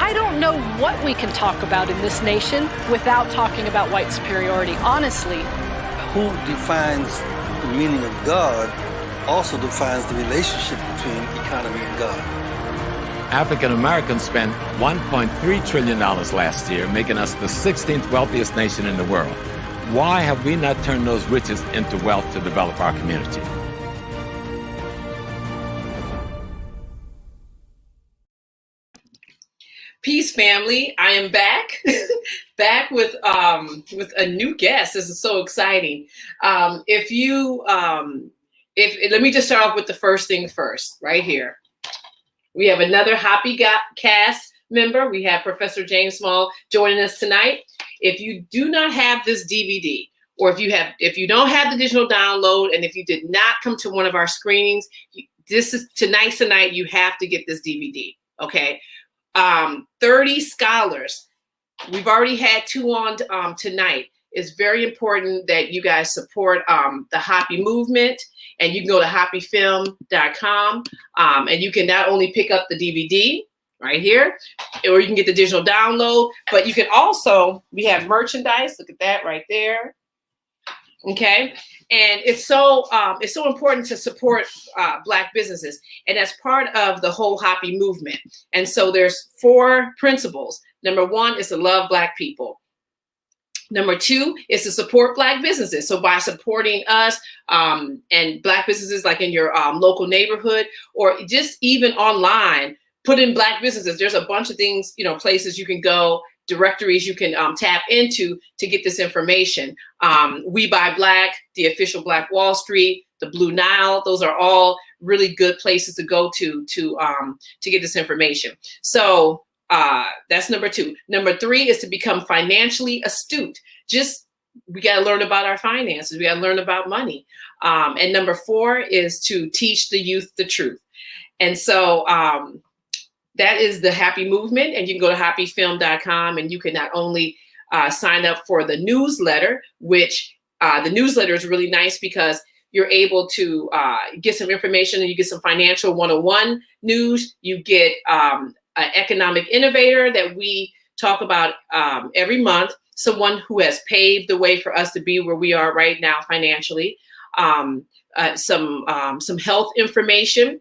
I don't know what we can talk about in this nation without talking about white superiority, honestly. Who defines the meaning of God also defines the relationship between economy and God. African Americans spent $1.3 trillion last year, making us the 16th wealthiest nation in the world. Why have we not turned those riches into wealth to develop our community? Peace, family. I am back, back with a new guest. This is so exciting. Let me just start off with the first thing first, right here. We have another HAPI cast member. We have Professor James Small joining us tonight. If you do not have this DVD, or if you don't have the digital download, and if you did not come to one of our screenings, tonight's the night you have to get this DVD. Okay. 30 scholars. We've already had 2 on tonight. It's very important that you guys support the HAPI movement, and you can go to hapifilm.com, and you can not only pick up the DVD right here, or you can get the digital download, but you can also, we have merchandise. Look at that right there. Okay, and it's so important to support Black businesses, and that's part of the whole HAPI movement. And so there's 4 principles. Number 1 is to love Black people. Number 2 is to support Black businesses. So by supporting us and Black businesses like in your local neighborhood, or just even online, put in Black businesses. There's a bunch of things, places you can go, directories you can tap into to get this information. We Buy Black, the official Black Wall Street, the Blue Nile, those are all really good places to go to get this information. So that's number 2. Number 3 is to become financially astute. We got to learn about our finances. We got to learn about money. And number 4 is to teach the youth the truth. And so that is the HAPI movement, and you can go to hapifilm.com, and you can not only sign up for the newsletter, which the newsletter is really nice because you're able to get some information, and you get some financial 101 news. You get an economic innovator that we talk about every month, someone who has paved the way for us to be where we are right now financially, some health information,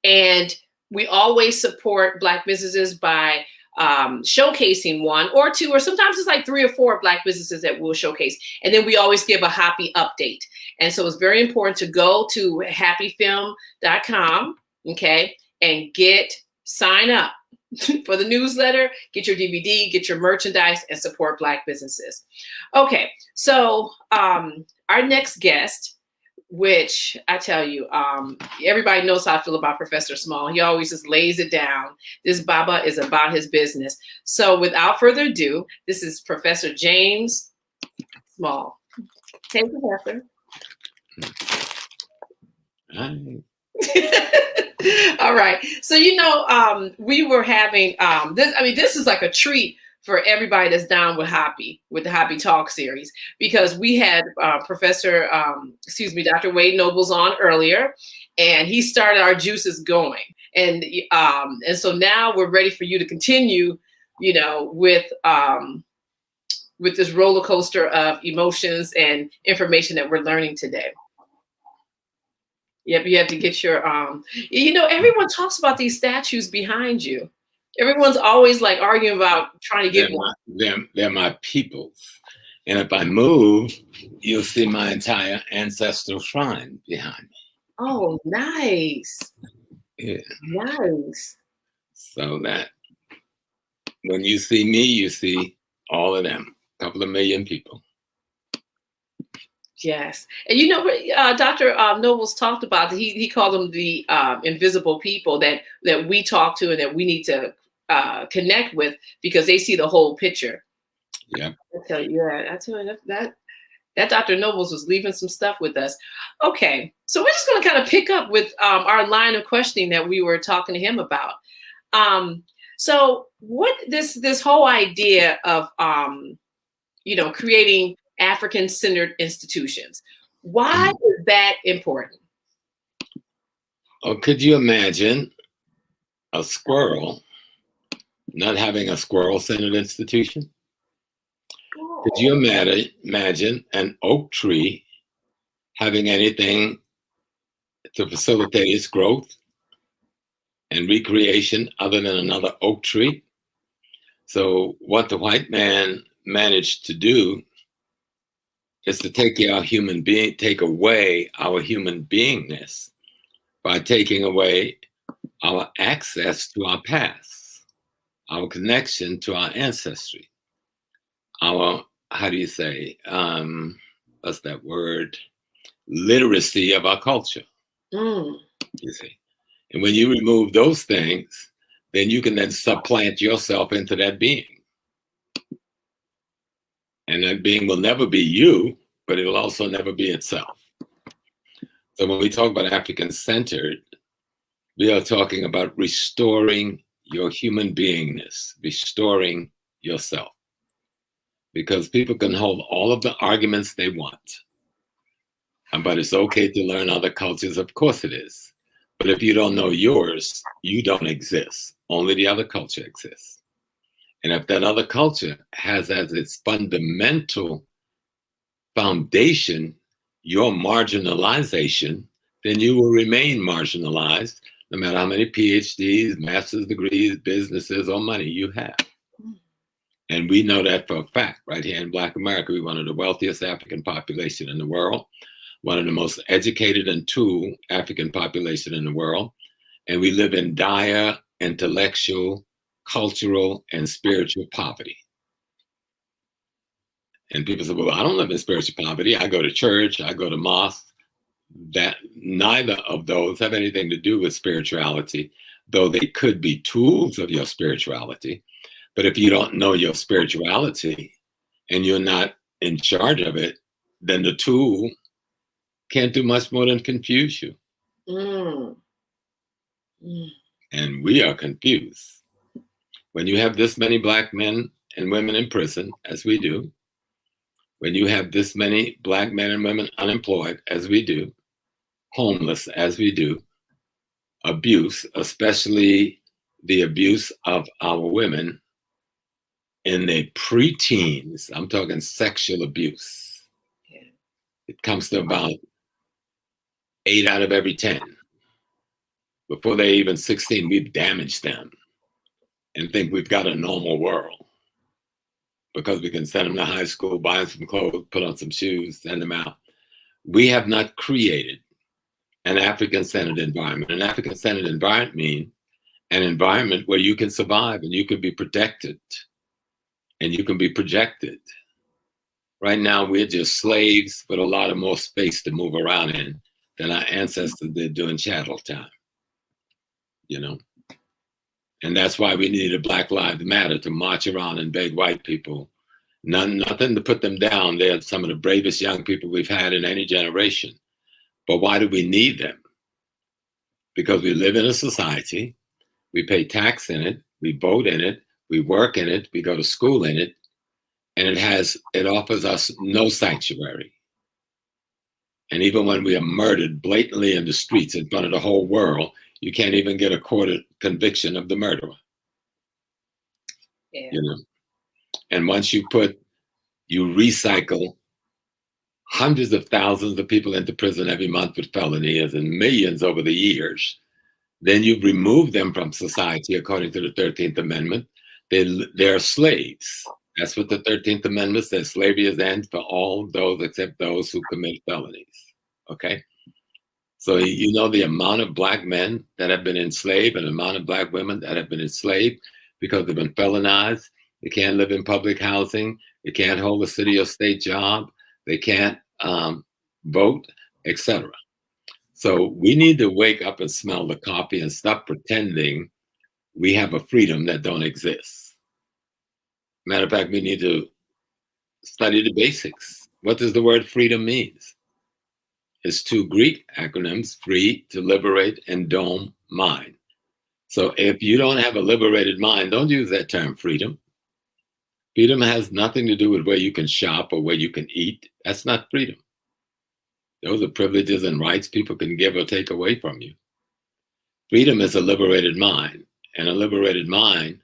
and we always support Black businesses by showcasing 1 or 2, or sometimes it's like 3 or 4 Black businesses that we'll showcase. And then we always give a HAPI update. And so it's very important to go to hapifilm.com, okay, and sign up for the newsletter, get your DVD, get your merchandise, and support Black businesses. Okay, so our next guest, which I tell you, everybody knows how I feel about Professor Small. He always just lays it down. This Baba is about his business. So without further ado, this is Professor James Small. Hey, Professor. Hi. All right. So, we were having this is like a treat for everybody that's down with HAPI, with the HAPI Talks series, because we had Dr. Wade Nobles on earlier, and he started our juices going. And so now we're ready for you to continue, with this roller coaster of emotions and information that we're learning today. Yep, you have to get your, everyone talks about these statues behind you. Everyone's always like arguing about trying to get one. They're my peoples. And if I move, you'll see my entire ancestral shrine behind me. Oh, nice. Yeah. Nice. So that when you see me, you see all of them, a couple of million people. Yes. And Dr. Nobles talked about, he called them the invisible people that we talk to and that we need to connect with because they see the whole picture. Yeah. I tell you that Dr. Nobles was leaving some stuff with us. Okay. So we're just going to kind of pick up with our line of questioning that we were talking to him about. So what this whole idea of, creating African-centered institutions. Why is that important? Oh, could you imagine a squirrel not having a squirrel-centered institution. Could you imagine an oak tree having anything to facilitate its growth and recreation other than another oak tree? So what the white man managed to do is to take away our human beingness by taking away our access to our past, our connection to our ancestry, our, how do you say, what's that word? Literacy of our culture, you see. And when you remove those things, then you can then supplant yourself into that being. And that being will never be you, but it'll also never be itself. So when we talk about African-centered, we are talking about restoring your human beingness, restoring yourself. Because people can hold all of the arguments they want. But it's okay to learn other cultures, of course it is. But if you don't know yours, you don't exist. Only the other culture exists. And if that other culture has as its fundamental foundation your marginalization, then you will remain marginalized no matter how many PhDs, master's degrees, businesses, or money you have. And we know that for a fact. Right here in Black America, we're one of the wealthiest African population in the world, one of the most educated and tool African population in the world. And we live in dire intellectual, cultural, and spiritual poverty. And people say, well, I don't live in spiritual poverty. I go to church, I go to mosque. That neither of those have anything to do with spirituality, though they could be tools of your spirituality. But if you don't know your spirituality and you're not in charge of it, then the tool can't do much more than confuse you. And we are confused. When you have this many Black men and women in prison, as we do, when you have this many Black men and women unemployed, as we do, homeless, as we do, abuse, especially the abuse of our women in their preteens, I'm talking sexual abuse. It comes to about 8 out of every 10. Before they're even 16, we've damaged them and think we've got a normal world because we can send them to high school, buy them some clothes, put on some shoes, send them out. We have not created an African-centered environment. An African-centered environment means an environment where you can survive and you can be protected and you can be projected. Right now, we're just slaves with a lot of more space to move around in than our ancestors did during chattel time, you know? And that's why we needed Black Lives Matter to march around and beg white people. Nothing to put them down. They're some of the bravest young people we've had in any generation. But why do we need them? Because we live in a society, we pay tax in it, we vote in it, we work in it, we go to school in it, and it offers us no sanctuary. And even when we are murdered blatantly in the streets in front of the whole world, you can't even get a court conviction of the murderer. Yeah. You know? And once you recycle hundreds of thousands of people into prison every month with felonies and millions over the years, then you've removed them from society according to the 13th Amendment. They're slaves. That's what the 13th Amendment says. Slavery is the end for all those except those who commit felonies. Okay? So you know the amount of Black men that have been enslaved and the amount of Black women that have been enslaved because they've been felonized. They can't live in public housing. They can't hold a city or state job. They can't vote, etc. So we need to wake up and smell the coffee and stop pretending we have a freedom that don't exist. Matter of fact, we need to study the basics. What does the word freedom mean? It's two Greek acronyms, free, to liberate, and dome, mind. So if you don't have a liberated mind, don't use that term freedom. Freedom has nothing to do with where you can shop or where you can eat. That's not freedom. Those are privileges and rights people can give or take away from you. Freedom is a liberated mind, and a liberated mind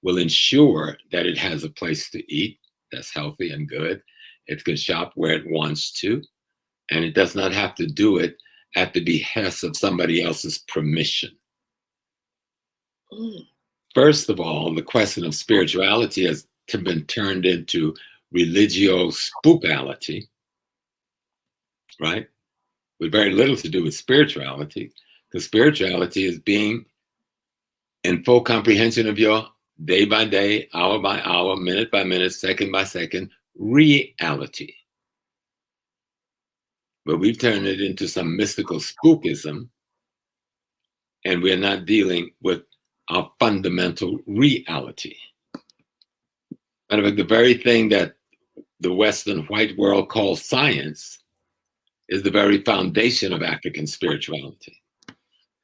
will ensure that it has a place to eat that's healthy and good. It can shop where it wants to, and it does not have to do it at the behest of somebody else's permission. First of all, the question of spirituality has been turned into religio-spookality, right? With very little to do with spirituality, because spirituality is being in full comprehension of your day by day, hour by hour, minute by minute, second by second reality. But we've turned it into some mystical spookism, and we're not dealing with our fundamental reality. Matter of fact, the very thing that the Western white world calls science is the very foundation of African spirituality.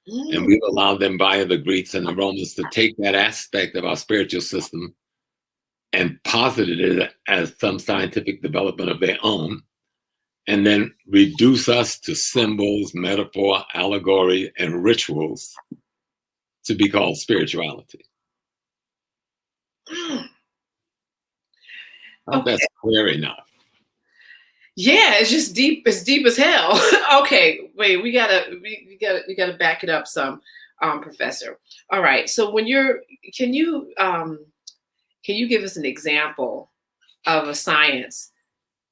And we've allowed them, via the Greeks and the Romans, to take that aspect of our spiritual system and posited it as some scientific development of their own, and then reduce us to symbols, metaphor, allegory, and rituals to be called spirituality. I hope that's clear enough. Yeah, it's just deep. It's deep as hell. Okay, wait, we gotta back it up some, Professor. All right. So can you give us an example of a science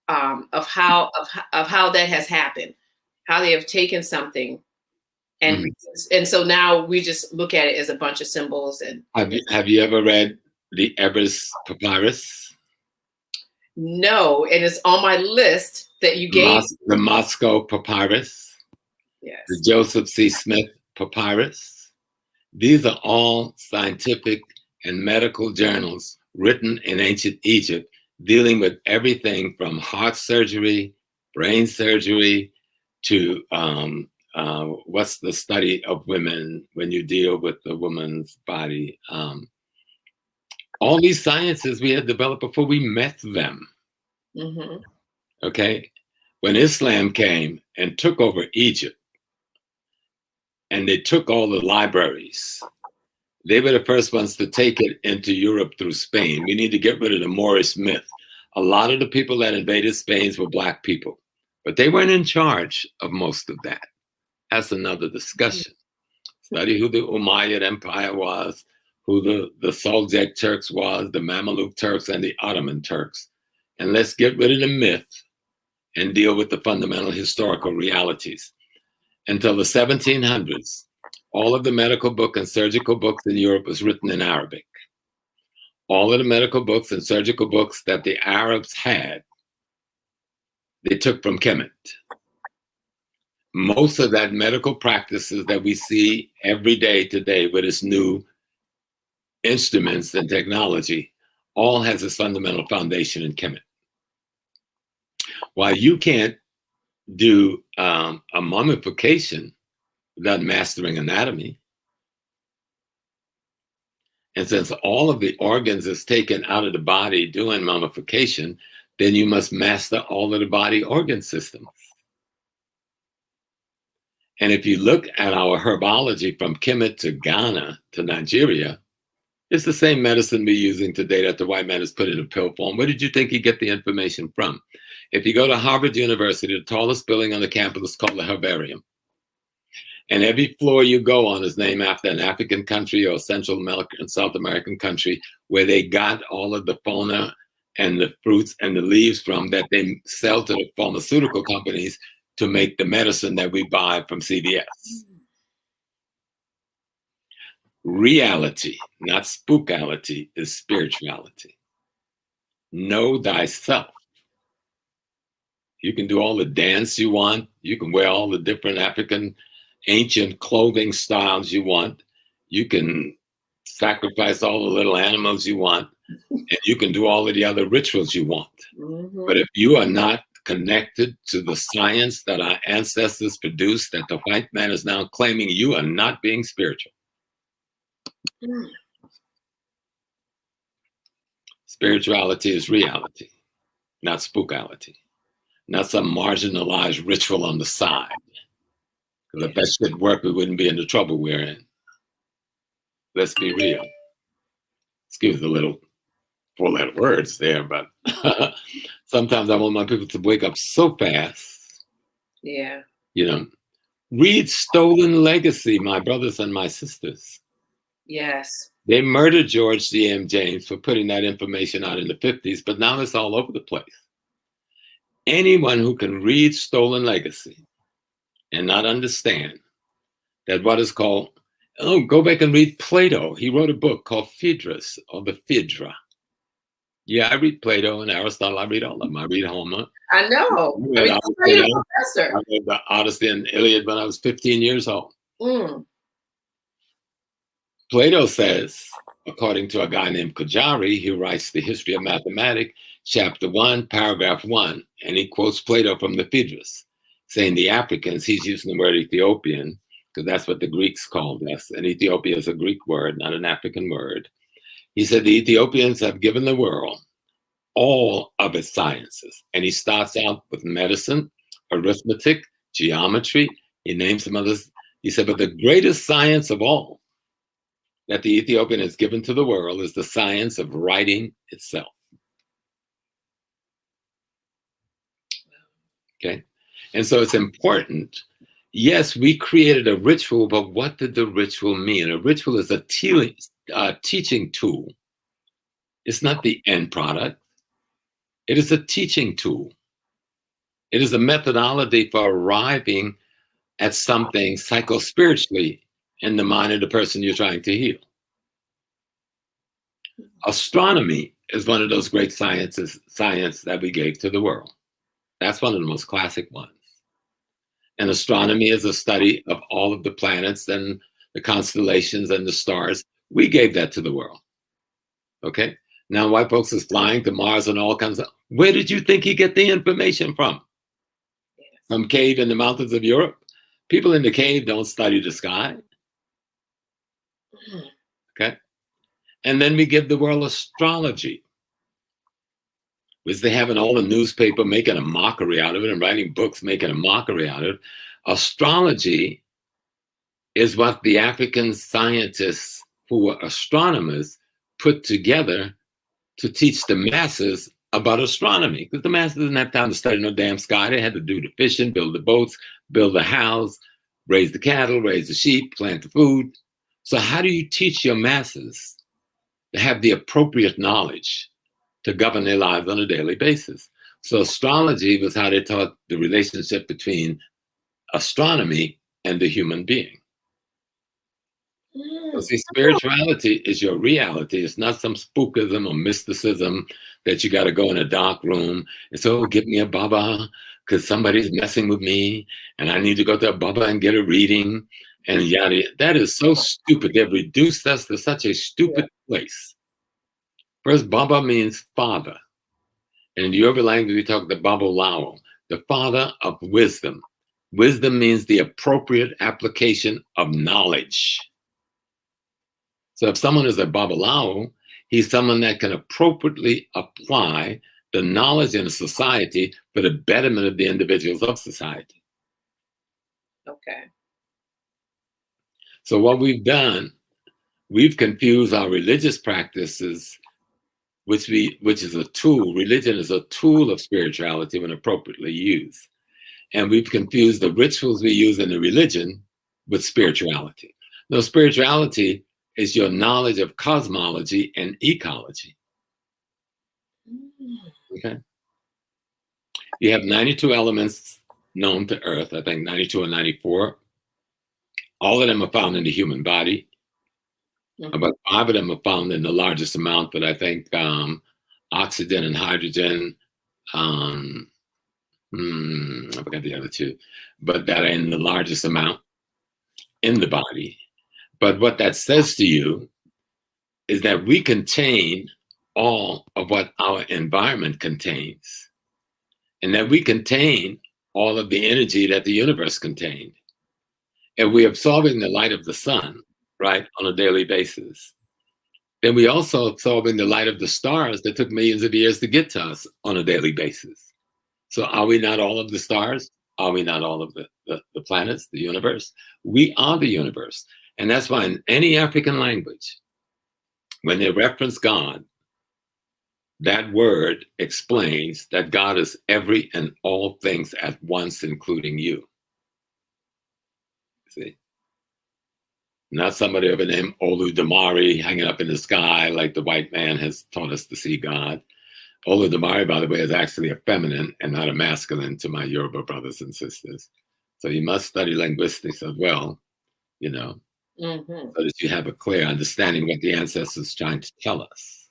of how that has happened, how they have taken something and so now we just look at it as a bunch of symbols. And have you ever read the Ebers Papyrus? No, and it's on my list that you gave. The Moscow Papyrus. Yes. The Joseph C. Smith Papyrus. These are all scientific and medical journals written in ancient Egypt, dealing with everything from heart surgery, brain surgery, to what's the study of women when you deal with the woman's body. All these sciences we had developed before we met them. Okay? When Islam came and took over Egypt, and they took all the libraries, they were the first ones to take it into Europe through Spain. We need to get rid of the Moorish myth. A lot of the people that invaded Spain were Black people, but they weren't in charge of most of that. That's another discussion. Study who the Umayyad Empire was, who the Seljuk Turks was, the Mamluk Turks, and the Ottoman Turks. And let's get rid of the myth and deal with the fundamental historical realities. Until the 1700s, all of the medical book and surgical books in Europe was written in Arabic. All of the medical books and surgical books that the Arabs had, they took from Kemet. Most of that medical practices that we see every day today with its new instruments and technology, all has its fundamental foundation in Kemet. While you can't do a mummification without mastering anatomy, and since all of the organs is taken out of the body doing mummification, then you must master all of the body organ systems. And if you look at our herbology from Kemet to Ghana to Nigeria, it's the same medicine we're using today that the white man has put in a pill form. Where did you think he get the information from? If you go to Harvard University, the tallest building on the campus is called the Herbarium. And every floor you go on is named after an African country or Central American, South American country where they got all of the fauna and the fruits and the leaves from that they sell to the pharmaceutical companies to make the medicine that we buy from CVS. Reality, not spookality, is spirituality. Know thyself. You can do all the dance you want. You can wear all the different African ancient clothing styles you want. You can sacrifice all the little animals you want. And you can do all of the other rituals you want. But if you are not connected to the science that our ancestors produced, that the white man is now claiming, you are not being spiritual. Spirituality is reality, not spookality, not some marginalized ritual on the side. Because if that shit worked, we wouldn't be in the trouble we're in. Let's be real. Excuse the little four-letter words there, but sometimes I want my people to wake up so fast. Yeah. You know, read Stolen Legacy, my brothers and my sisters. Yes. They murdered George D.M. James for putting that information out in the 50s, but now it's all over the place. Anyone who can read Stolen Legacy and not understand that what is called, oh, go back and read Plato. He wrote a book called Phaedrus, or the Phaedra. Yeah, I read Plato and Aristotle. I read all of them. I read Homer. I know. I read Professor. I read the Odyssey and Iliad when I was 15 years old. Mm. Plato says, according to a guy named Kajari, who writes the History of Mathematics, chapter 1, paragraph 1, and he quotes Plato from the Phaedrus, saying the Africans, he's using the word Ethiopian, because that's what the Greeks called us, and Ethiopia is a Greek word, not an African word. He said the Ethiopians have given the world all of its sciences, and he starts out with medicine, arithmetic, geometry, he names some others. He said, but the greatest science of all that the Ethiopian has given to the world is the science of writing itself. Okay, and so it's important. Yes, we created a ritual, but what did the ritual mean? A ritual is a teaching tool. It's not the end product. It is a teaching tool. It is a methodology for arriving at something psychospiritually in the mind of the person you're trying to heal. Astronomy is one of those great science that we gave to the world. That's one of the most classic ones. And astronomy is a study of all of the planets and the constellations and the stars. We gave that to the world. Okay? Now white folks is flying to Mars and all kinds of, where did you think he get the information from? From cave in the mountains of Europe? People in the cave don't study the sky. Okay? And then we give the world astrology, which they have in all the newspaper making a mockery out of it and writing books making a mockery out of it. Astrology is what the African scientists who were astronomers put together to teach the masses about astronomy, because the masses didn't have time to study no damn sky. They had to do the fishing, build the boats, build the house, raise the cattle, raise the sheep, plant the food. So how do you teach your masses to have the appropriate knowledge to govern their lives on a daily basis? So astrology was how they taught the relationship between astronomy and the human being. So see, spirituality is your reality. It's not some spookism or mysticism that you got to go in a dark room and so give me a baba because somebody's messing with me and I need to go to a baba and get a reading and yada. That is so stupid. They've reduced us to such a stupid place. First, baba means father. And in the Yoruba language, we talk the Babalawo, the father of wisdom. Wisdom means the appropriate application of knowledge. So if someone is a Babalawo, he's someone that can appropriately apply the knowledge in a society for the betterment of the individuals of society. Okay. So what we've done, we've confused our religious practices, which is a tool. Religion is a tool of spirituality when appropriately used. And we've confused the rituals we use in the religion with spirituality. Now, spirituality is your knowledge of cosmology and ecology. Okay. You have 92 elements known to Earth, I think 92 or 94. All of them are found in the human body. About 5 of them are found in the largest amount, but I think oxygen and hydrogen, I forgot the other 2, but that are in the largest amount in the body. But what that says to you is that we contain all of what our environment contains, and that we contain all of the energy that the universe contained. And we're absorbing the light of the sun, right, on a daily basis. Then we also absorbing the light of the stars that took millions of years to get to us on a daily basis. So are we not all of the stars? Are we not all of the planets, the universe? We are the universe. And that's why in any African language, When they reference God, that word explains that God is every and all things at once, including you. See? Not somebody of the name Olu Damari hanging up in the sky like the white man has taught us to see God. Olu Damari, by the way, is actually a feminine and not a masculine to my Yoruba brothers and sisters. So you must study linguistics as well, you know, so that you have a clear understanding what the ancestors are trying to tell us.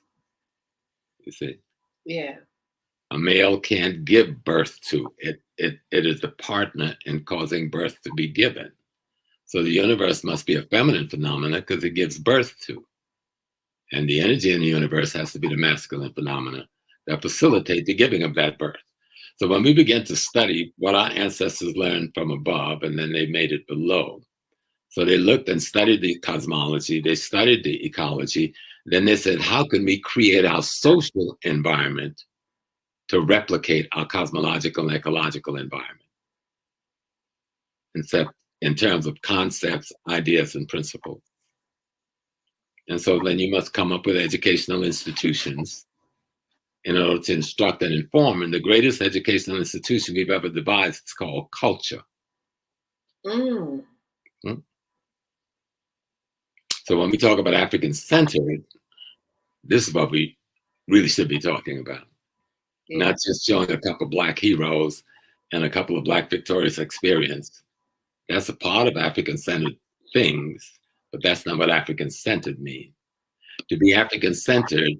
You see? Yeah. A male can't give birth to it. It is the partner in causing birth to be given. So the universe must be a feminine phenomena because it gives birth to. And the energy in the universe has to be the masculine phenomena that facilitate the giving of that birth. So when we begin to study what our ancestors learned from above, and then they made it below. So they looked and studied the cosmology, they studied the ecology, then they said, how can we create our social environment to replicate our cosmological and ecological environment? Except in terms of concepts, ideas, and principles. And so then you must come up with educational institutions in order to instruct and inform. And the greatest educational institution we've ever devised is called culture. So when we talk about African-centered, this is what we really should be talking about. Yeah. Not just showing a couple of Black heroes and a couple of Black victorious experience. That's a part of African-centered things, but that's not what African-centered means. To be African-centered,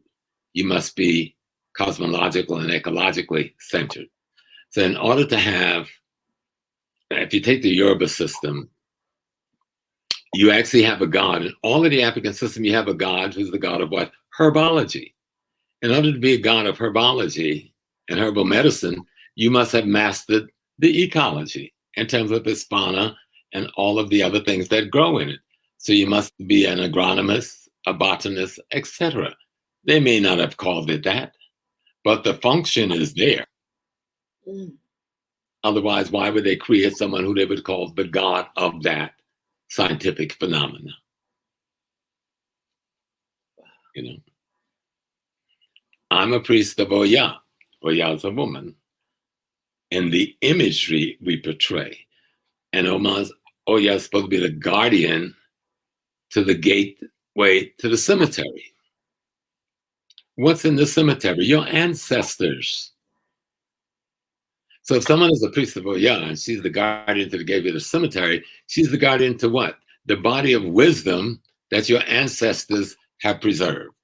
you must be cosmological and ecologically centered. So in order to have, if you take the Yoruba system, you actually have a god. In all of the African system, you have a god who's the god of what? Herbology. In order to be a god of herbology and herbal medicine, you must have mastered the ecology in terms of its fauna and all of the other things that grow in it. So you must be an agronomist, a botanist, etc. They may not have called it that, but the function is there. Otherwise, why would they create someone who they would call the god of that scientific phenomena? You know, I'm a priest of Oya. Oya is a woman. And the imagery we portray, and Oya is supposed to be the guardian to the gateway to the cemetery. What's in the cemetery? Your ancestors. So if someone is a priest of Oya and she's the guardian to the gateway to the cemetery, she's the guardian to what? The body of wisdom that your ancestors have preserved.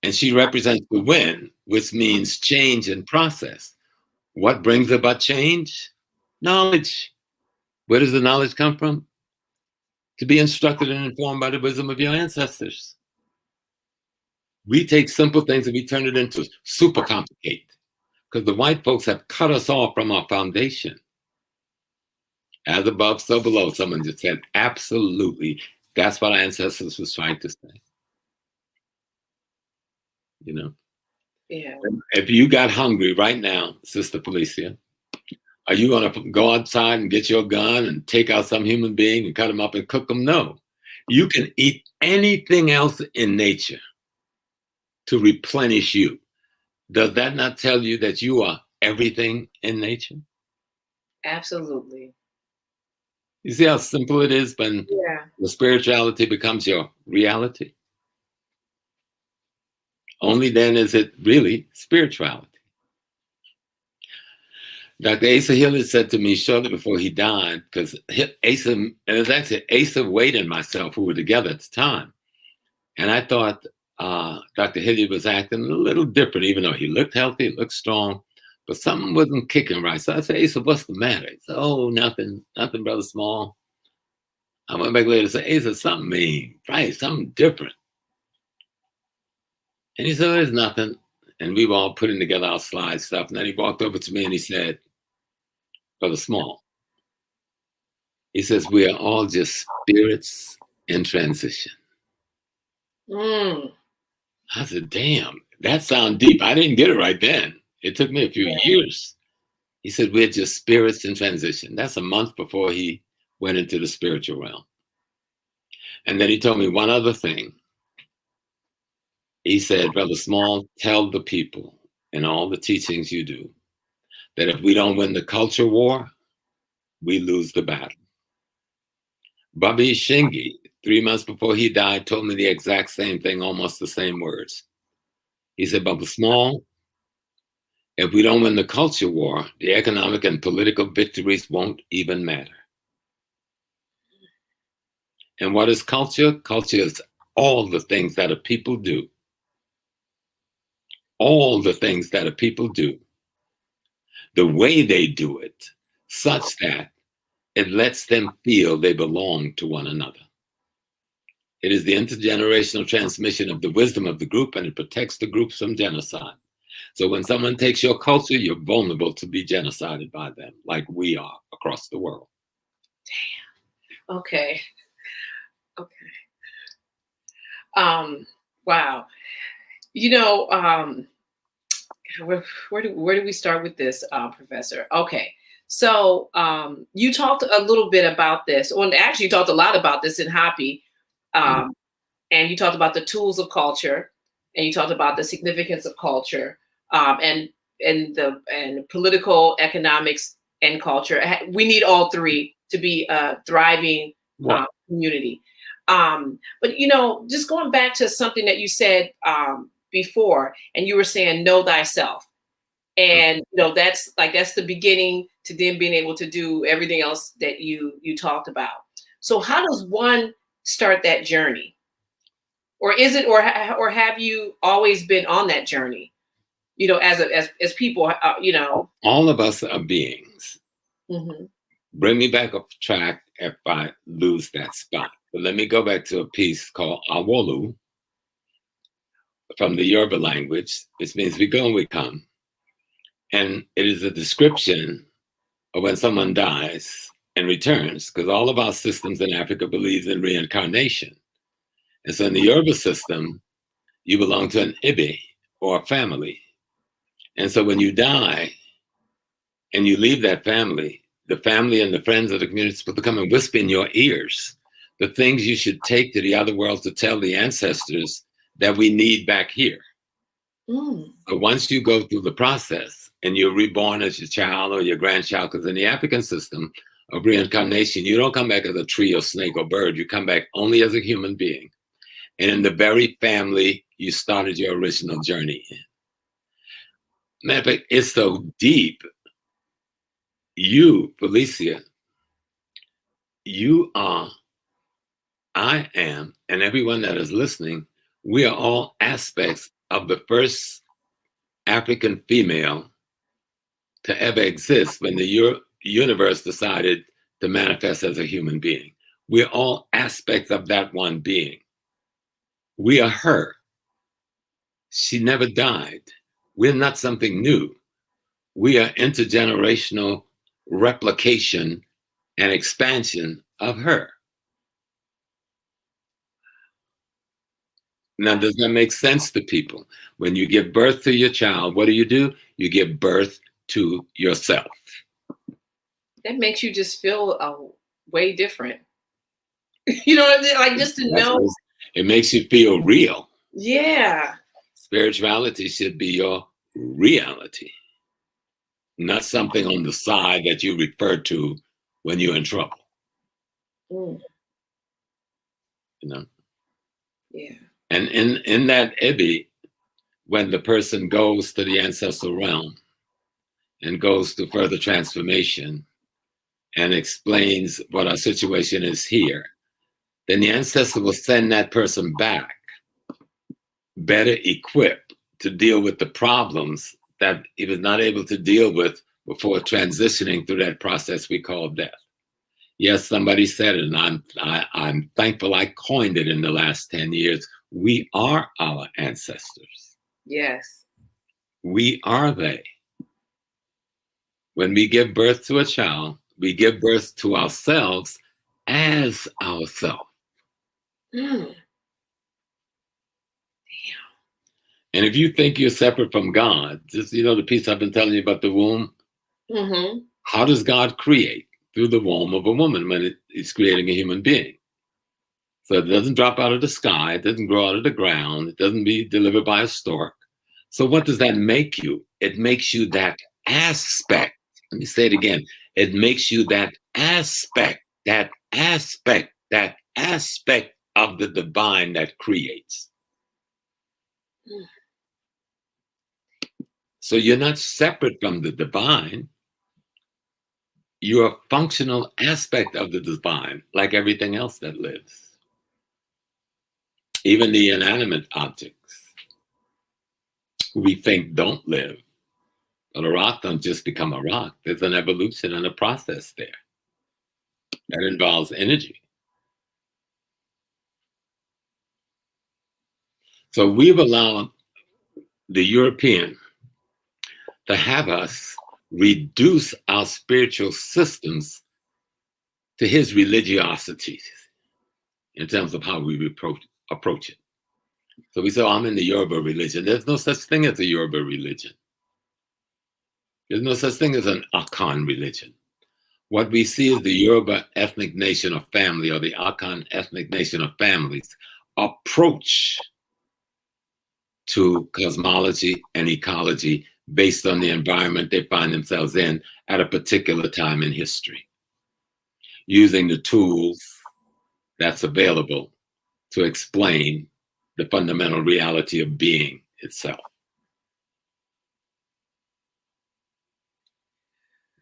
And she represents the wind, which means change and process. What brings about change? Knowledge. Where does the knowledge come from? To be instructed and informed by the wisdom of your ancestors. We take simple things and we turn it into super complicated because the white folks have cut us off from our foundation. As above, so below, someone just said, absolutely. That's what our ancestors was trying to say. You know? Yeah. If you got hungry right now, Sister Felicia, are you going to go outside and get your gun and take out some human being and cut them up and cook them? No. You can eat anything else in nature to replenish you. Does that not tell you that you are everything in nature? Absolutely. You see how simple it is when the spirituality becomes your reality? Only then is it really spirituality. Dr. Asa Hilliard said to me shortly before he died, because Asa, and it was actually Asa Wade and myself who were together at the time. And I thought Dr. Hilliard was acting a little different, even though he looked healthy, looked strong, but something wasn't kicking right. So I said, Asa, what's the matter? He said, oh, nothing, Brother Small. I went back later and said, Asa, something mean, right, something different. And he said, there's nothing. And we were all putting together our slide stuff. And then he walked over to me and he said, Brother Small, he says, we are all just spirits in transition. I said, damn, that sounds deep. I didn't get it right then. It took me a few years. He said, we're just spirits in transition. That's a month before he went into the spiritual realm. And then he told me one other thing. He said, Brother Small, tell the people in all the teachings you do that if we don't win the culture war, we lose the battle. Bobby Shingi, 3 months before he died, told me the exact same thing, almost the same words. He said, Brother Small, if we don't win the culture war, the economic and political victories won't even matter. And what is culture? Culture is all the things that a people do. All the things that a people do. The way they do it, such that it lets them feel they belong to one another. It is the intergenerational transmission of the wisdom of the group, and it protects the groups from genocide. So when someone takes your culture, you're vulnerable to be genocided by them, like we are across the world. Damn. Okay. Wow. You know, where do we start with this, Professor? Okay. So you talked a little bit about this. Well, actually, you talked a lot about this in HAPI. And you talked about the tools of culture, and you talked about the significance of culture, and the political, economics, and culture. We need all three to be a thriving community. But you know, just going back to something that you said before, and you were saying, know thyself. And you know, that's the beginning to then being able to do everything else that you talked about. So how does one start that journey? Or is it, or have you always been on that journey? You know, as people, you know. All of us are beings. Mm-hmm. Bring me back off track if I lose that spot. But let me go back to a piece called Awolu from the Yoruba language, which means we go and we come. And it is a description of when someone dies and returns, because all of our systems in Africa believes in reincarnation. And so in the Yoruba system, you belong to an Ibe or a family. And so when you die and you leave that family, the family and the friends of the community are supposed to come and whisper in your ears the things you should take to the other world to tell the ancestors that we need back here. But once you go through the process and you're reborn as your child or your grandchild, because in the African system of reincarnation, you don't come back as a tree or snake or bird. You come back only as a human being. And in the very family you started your original journey in. Man, but it's so deep. You, Felicia, you are, I am, and everyone that is listening, we are all aspects of the first African female to ever exist when the universe decided to manifest as a human being. We're all aspects of that one being. We are her. She never died. We're not something new. We are intergenerational replication and expansion of her. Now, does that make sense to people? When you give birth to your child, what do? You give birth to yourself. That makes you just feel way different. You know what I mean? Like, just to know. It makes you feel real. Yeah. Spirituality should be your reality, not something on the side that you refer to when you're in trouble. You know? Yeah. And in that Ibi, when the person goes to the ancestral realm and goes to further transformation and explains what our situation is here, then the ancestor will send that person back better equipped to deal with the problems that he was not able to deal with before transitioning through that process we call death. Yes, somebody said it, and I'm thankful I coined it in the last 10 years. We are our ancestors. Yes. We are they. When we give birth to a child, we give birth to ourselves as ourselves. Damn. And if you think you're separate from God, just, you know, the piece I've been telling you about the womb, how does God create? Through the womb of a woman when it's creating a human being. So it doesn't drop out of the sky. It doesn't grow out of the ground. It doesn't be delivered by a stork. So what does that make you? It makes you that aspect. Let me say it again. It makes you that aspect of the divine that creates. So you're not separate from the divine. You're a functional aspect of the divine, like everything else that lives. Even the inanimate objects we think don't live. But a rock don't just become a rock. There's an evolution and a process there that involves energy. So we've allowed the European to have us reduce our spiritual systems to his religiosity in terms of how we approach it. So we say, oh, I'm in the Yoruba religion. There's no such thing as a Yoruba religion. There's no such thing as an Akan religion. What we see is the Yoruba ethnic nation of family, or the Akan ethnic nation of families, approach to cosmology and ecology based on the environment they find themselves in at a particular time in history, using the tools that's available to explain the fundamental reality of being itself.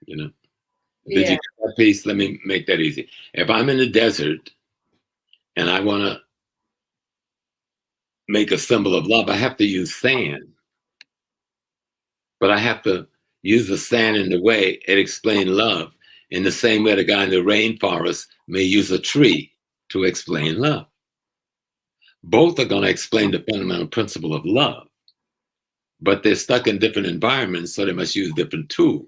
You know, did you get that piece? Let me make that easy. If I'm in the desert and I want to make a symbol of love, I have to use sand. But I have to use the sand in the way it explains love, in the same way the guy in the rainforest may use a tree to explain love. Both are going to explain the fundamental principle of love, but they're stuck in different environments, so they must use different tools.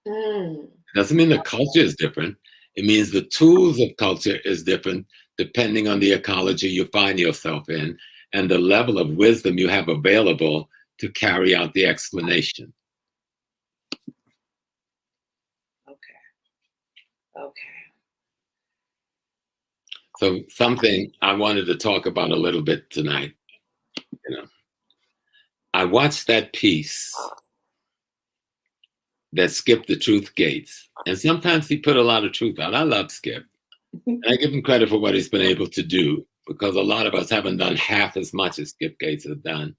It doesn't mean the culture is different. It means the tools of culture is different depending on the ecology you find yourself in and the level of wisdom you have available to carry out the explanation. Okay. So something I wanted to talk about a little bit tonight. You know, I watched that piece that Skip the Truth Gates, and sometimes he put a lot of truth out. I love Skip. And I give him credit for what he's been able to do, because a lot of us haven't done half as much as Skip Gates has done.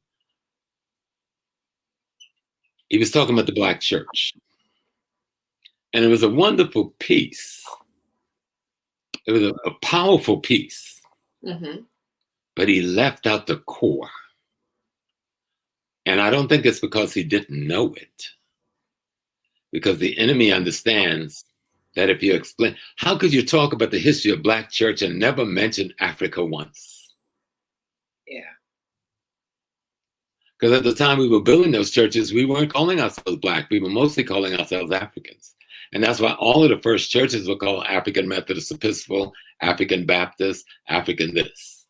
He was talking about the Black church. And it was a wonderful piece. It was a powerful piece. But he left out the core. And I don't think it's because he didn't know it. Because the enemy understands that if you explain, how could you talk about the history of Black church and never mention Africa once? Yeah. Because at the time we were building those churches, we weren't calling ourselves Black. We were mostly calling ourselves Africans. And that's why all of the first churches were called African Methodist Episcopal, African Baptist, African this.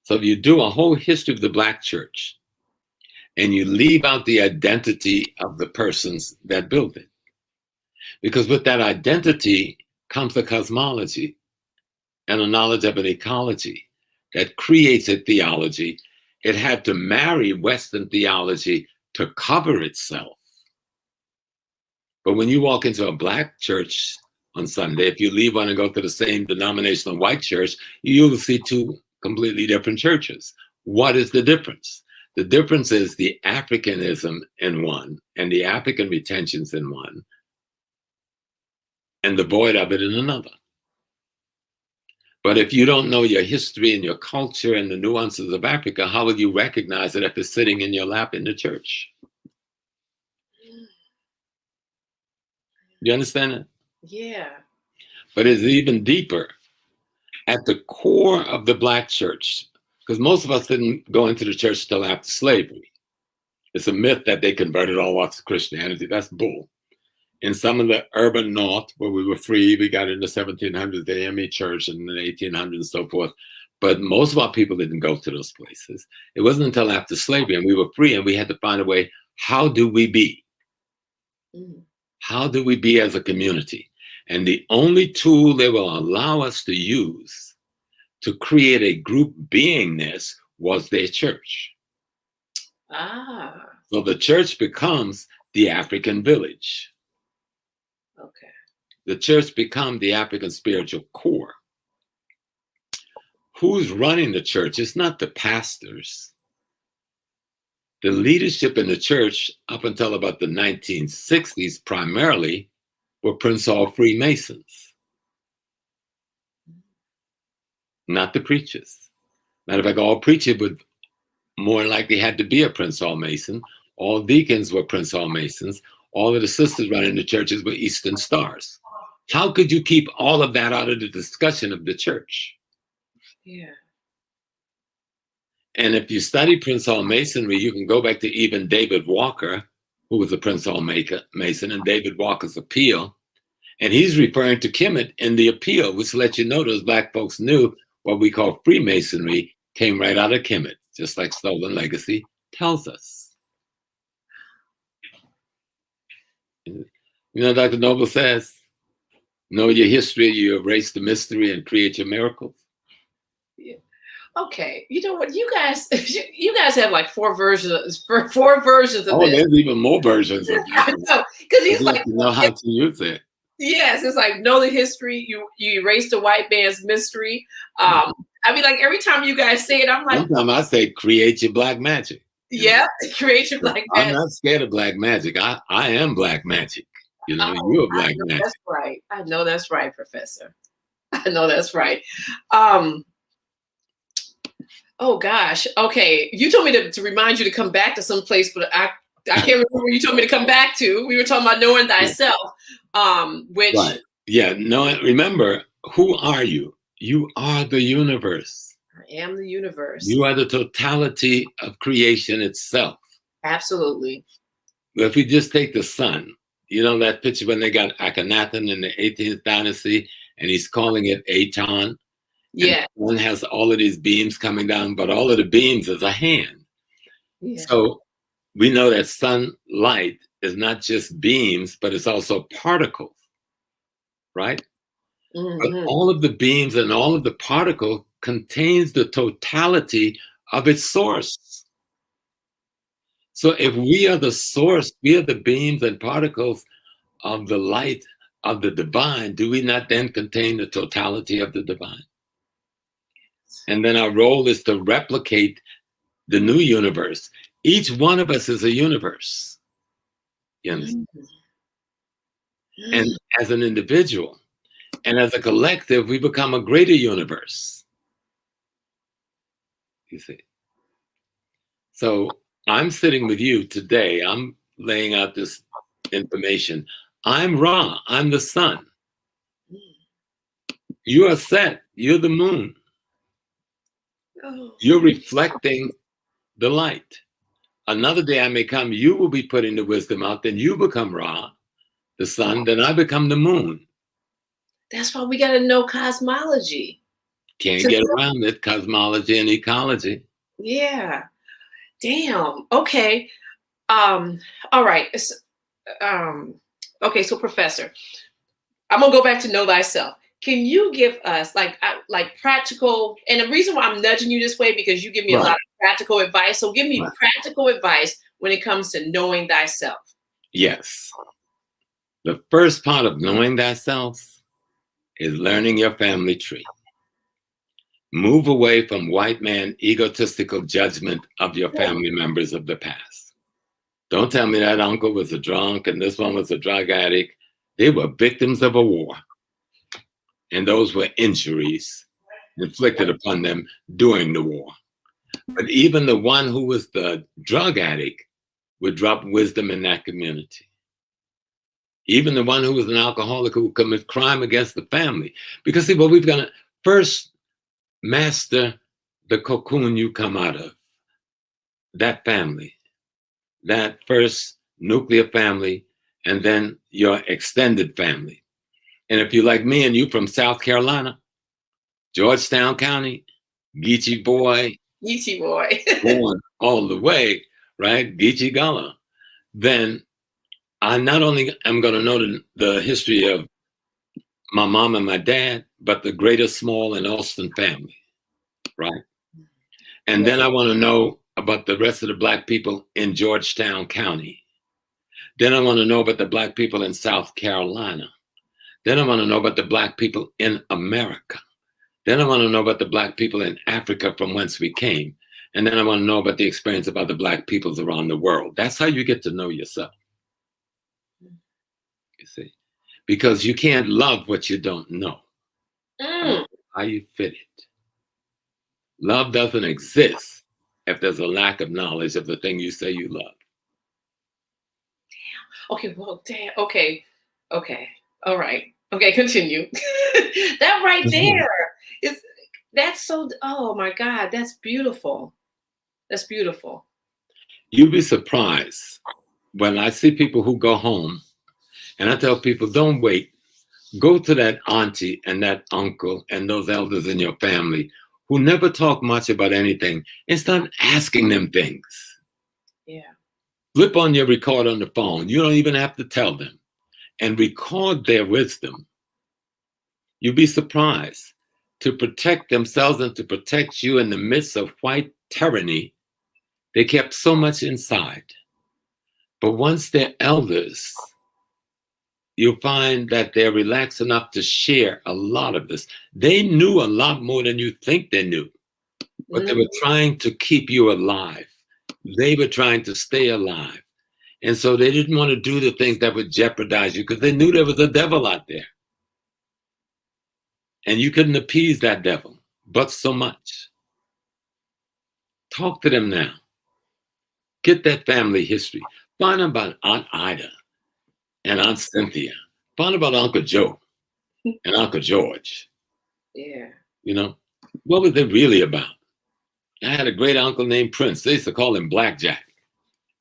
So if you do a whole history of the Black church and you leave out the identity of the persons that built it, because with that identity comes a cosmology and a knowledge of an ecology that creates a theology. It had to marry Western theology to cover itself. But when you walk into a Black church on Sunday, if you leave one and go to the same denominational white church, you will see two completely different churches. What is the difference? The difference is the Africanism in one and the African retentions in one, and the void of it in another. But if you don't know your history and your culture and the nuances of Africa, how will you recognize it if it's sitting in your lap in the church? You understand it? Yeah. But it's even deeper. At the core of the Black church, because most of us didn't go into the church until after slavery. It's a myth that they converted all off to Christianity. That's bull. In some of the urban north where we were free, we got in the 1700s, the AME church, and in the 1800s and so forth. But most of our people didn't go to those places. It wasn't until after slavery and we were free and we had to find a way, how do we be? How do we be as a community? And the only tool they will allow us to use to create a group beingness was their church. Ah. So the church becomes the African village. Okay. The church becomes the African spiritual core. Who's running the church? It's not the pastors. The leadership in the church up until about the 1960s primarily were Prince Hall Freemasons, not the preachers. Matter of fact, all preachers would more likely had to be a Prince Hall Mason. All deacons were Prince Hall Masons. All of the sisters running the churches were Eastern Stars. How could you keep all of that out of the discussion of the church? Yeah. And if you study Prince Hall Masonry, you can go back to even David Walker, who was a Prince Hall Mason, and David Walker's appeal. And he's referring to Kemet in the appeal, which lets you know those Black folks knew what we call Freemasonry came right out of Kemet, just like Stolen Legacy tells us. You know, Dr. Noble says, know your history, you erase the mystery and create your miracles. Yeah. Okay, you know what? You guys have like four versions of this. There's even more versions of I know, because he's like, you know how to use it. Yes, it's like know the history. You erase the white man's mystery. I mean, like every time you guys say it, I'm like, sometimes I say create your black magic. Yeah, create your black magic. I'm not scared of black magic. I am black magic. You know, you're black magic. That's right. I know that's right, Professor. I know that's right. Oh gosh. Okay. You told me to remind you to come back to some place, but I can't remember where you told me to come back to. We were talking about knowing thyself. Which right. Yeah, no, remember, who are you? You are the universe. I am the universe. You are the totality of creation itself. Absolutely. If we just take the sun, you know that picture when they got Akhenaten in the 18th dynasty, and he's calling it Aton. Yeah. One has all of these beams coming down, but all of the beams is a hand. Yeah. So we know that sunlight is not just beams, but it's also particles, right? Mm-hmm. But all of the beams and all of the particles contains the totality of its source. So if we are the source, we are the beams and particles of the light of the divine, do we not then contain the totality of the divine? And then our role is to replicate the new universe. Each one of us is a universe. You understand? Mm-hmm. And as an individual and as a collective, we become a greater universe. You see? So I'm sitting with you today. I'm laying out this information. I'm Ra. I'm the sun. You are Set. You're the moon. You're reflecting the light. Another day I may come, you will be putting the wisdom out, then you become Ra, the sun, then I become the moon. That's why we got to know cosmology. Can't get around it, cosmology and ecology. Yeah. Damn. Okay. All right. Okay, so Professor, I'm going to go back to know thyself. Can you give us like practical, and the reason why I'm nudging you this way, because you give me a lot of practical advice. So give me practical advice when it comes to knowing thyself. Yes. The first part of knowing thyself is learning your family tree. Move away from white man egotistical judgment of your family members of the past. Don't tell me that uncle was a drunk and this one was a drug addict. They were victims of a war. And those were injuries inflicted upon them during the war. But even the one who was the drug addict would drop wisdom in that community. Even the one who was an alcoholic who would commit crime against the family. Because see, what we've got to first master the cocoon you come out of. That family, that first nuclear family, and then your extended family. And if you're like me and you from South Carolina, Georgetown County, Geechee boy. Geechee boy. Born all the way, right? Geechee Gullah. Then I not only am going to know the history of my mom and my dad, but the Greater Small and Alston family. right? And then I want to know about the rest of the Black people in Georgetown County. Then I want to know about the Black people in South Carolina. Then I want to know about the Black people in America. Then I want to know about the Black people in Africa from whence we came. And then I want to know about the experience of other Black peoples around the world. That's how you get to know yourself. You see? Because you can't love what you don't know. How you fit it. Love doesn't exist if there's a lack of knowledge of the thing you say you love. Okay, well, damn. Okay. All right. Okay, continue. That right there is, that's so, oh my God, that's beautiful. That's beautiful. You'd be surprised when I see people who go home and I tell people, don't wait. Go to that auntie and that uncle and those elders in your family who never talk much about anything and start asking them things. Yeah. Flip on your record on the phone. You don't even have to tell them. And record their wisdom. You'd be surprised. To protect themselves and to protect you in the midst of white tyranny, they kept so much inside. But once they're elders, you'll find that they're relaxed enough to share a lot of this. They knew a lot more than you think they knew, but they were trying to keep you alive. They were trying to stay alive. And so they didn't want to do the things that would jeopardize you because they knew there was a devil out there. And you couldn't appease that devil, but so much. Talk to them now. Get that family history. Find out about Aunt Ida and Aunt Cynthia. Find out about Uncle Joe and Uncle George. Yeah. You know, what was they really about? I had a great uncle named Prince. They used to call him Blackjack.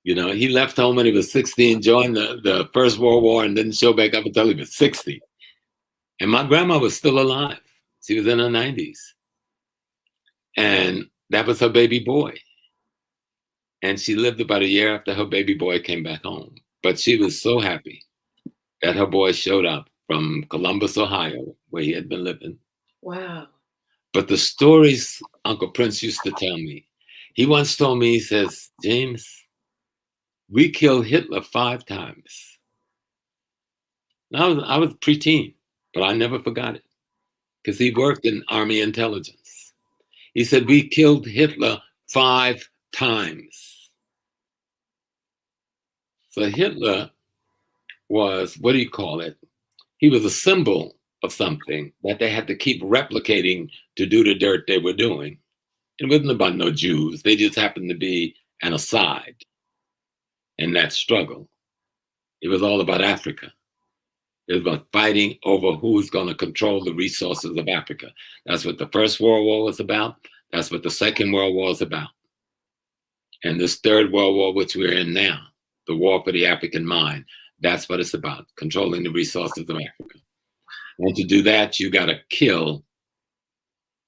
You know, he left home when he was 16, joined the First World War, and didn't show back up until he was 60. And my grandma was still alive. She was in her 90s. And that was her baby boy. And she lived about a year after her baby boy came back home. But she was so happy that her boy showed up from Columbus, Ohio, where he had been living. Wow. But the stories Uncle Prince used to tell me, he once told me, he says, James, we killed Hitler 5 times. Now, I was preteen, but I never forgot it because he worked in Army intelligence. He said, we killed Hitler 5 times. So Hitler was, what do you call it? He was a symbol of something that they had to keep replicating to do the dirt they were doing. It wasn't about no Jews. They just happened to be an aside in that struggle. It was all about Africa. It was about fighting over who's going to control the resources of Africa. That's what the First World War was about. That's what the Second World War is about. And this Third World War, which we're in now, the war for the African mind, that's what it's about, controlling the resources of Africa. And to do that, you got to kill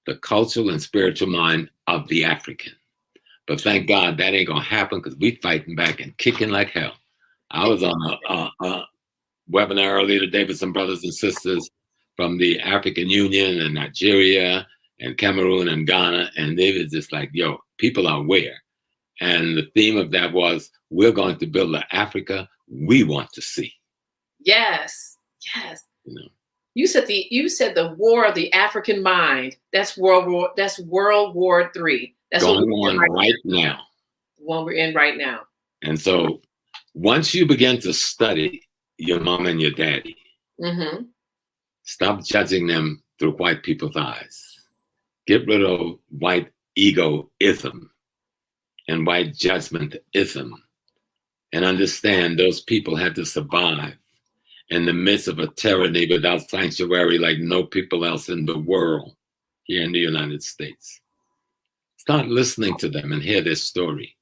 the cultural and spiritual mind of the African. But thank God that ain't going to happen because we fighting back and kicking like hell. I was on a webinar earlier today with some brothers and sisters from the African Union and Nigeria and Cameroon and Ghana. And they was just like, yo, people are aware. And the theme of that was, we're going to build the Africa we want to see. Yes. Yes. You know? You said the war of the African mind. That's World War III. That's going on right now. The one we're in right now. And so once you begin to study your mom and your daddy, stop judging them through white people's eyes. Get rid of white egoism and white judgmentism, and understand those people had to survive in the midst of a tyranny without sanctuary like no people else in the world here in the United States. Start listening to them and hear their story.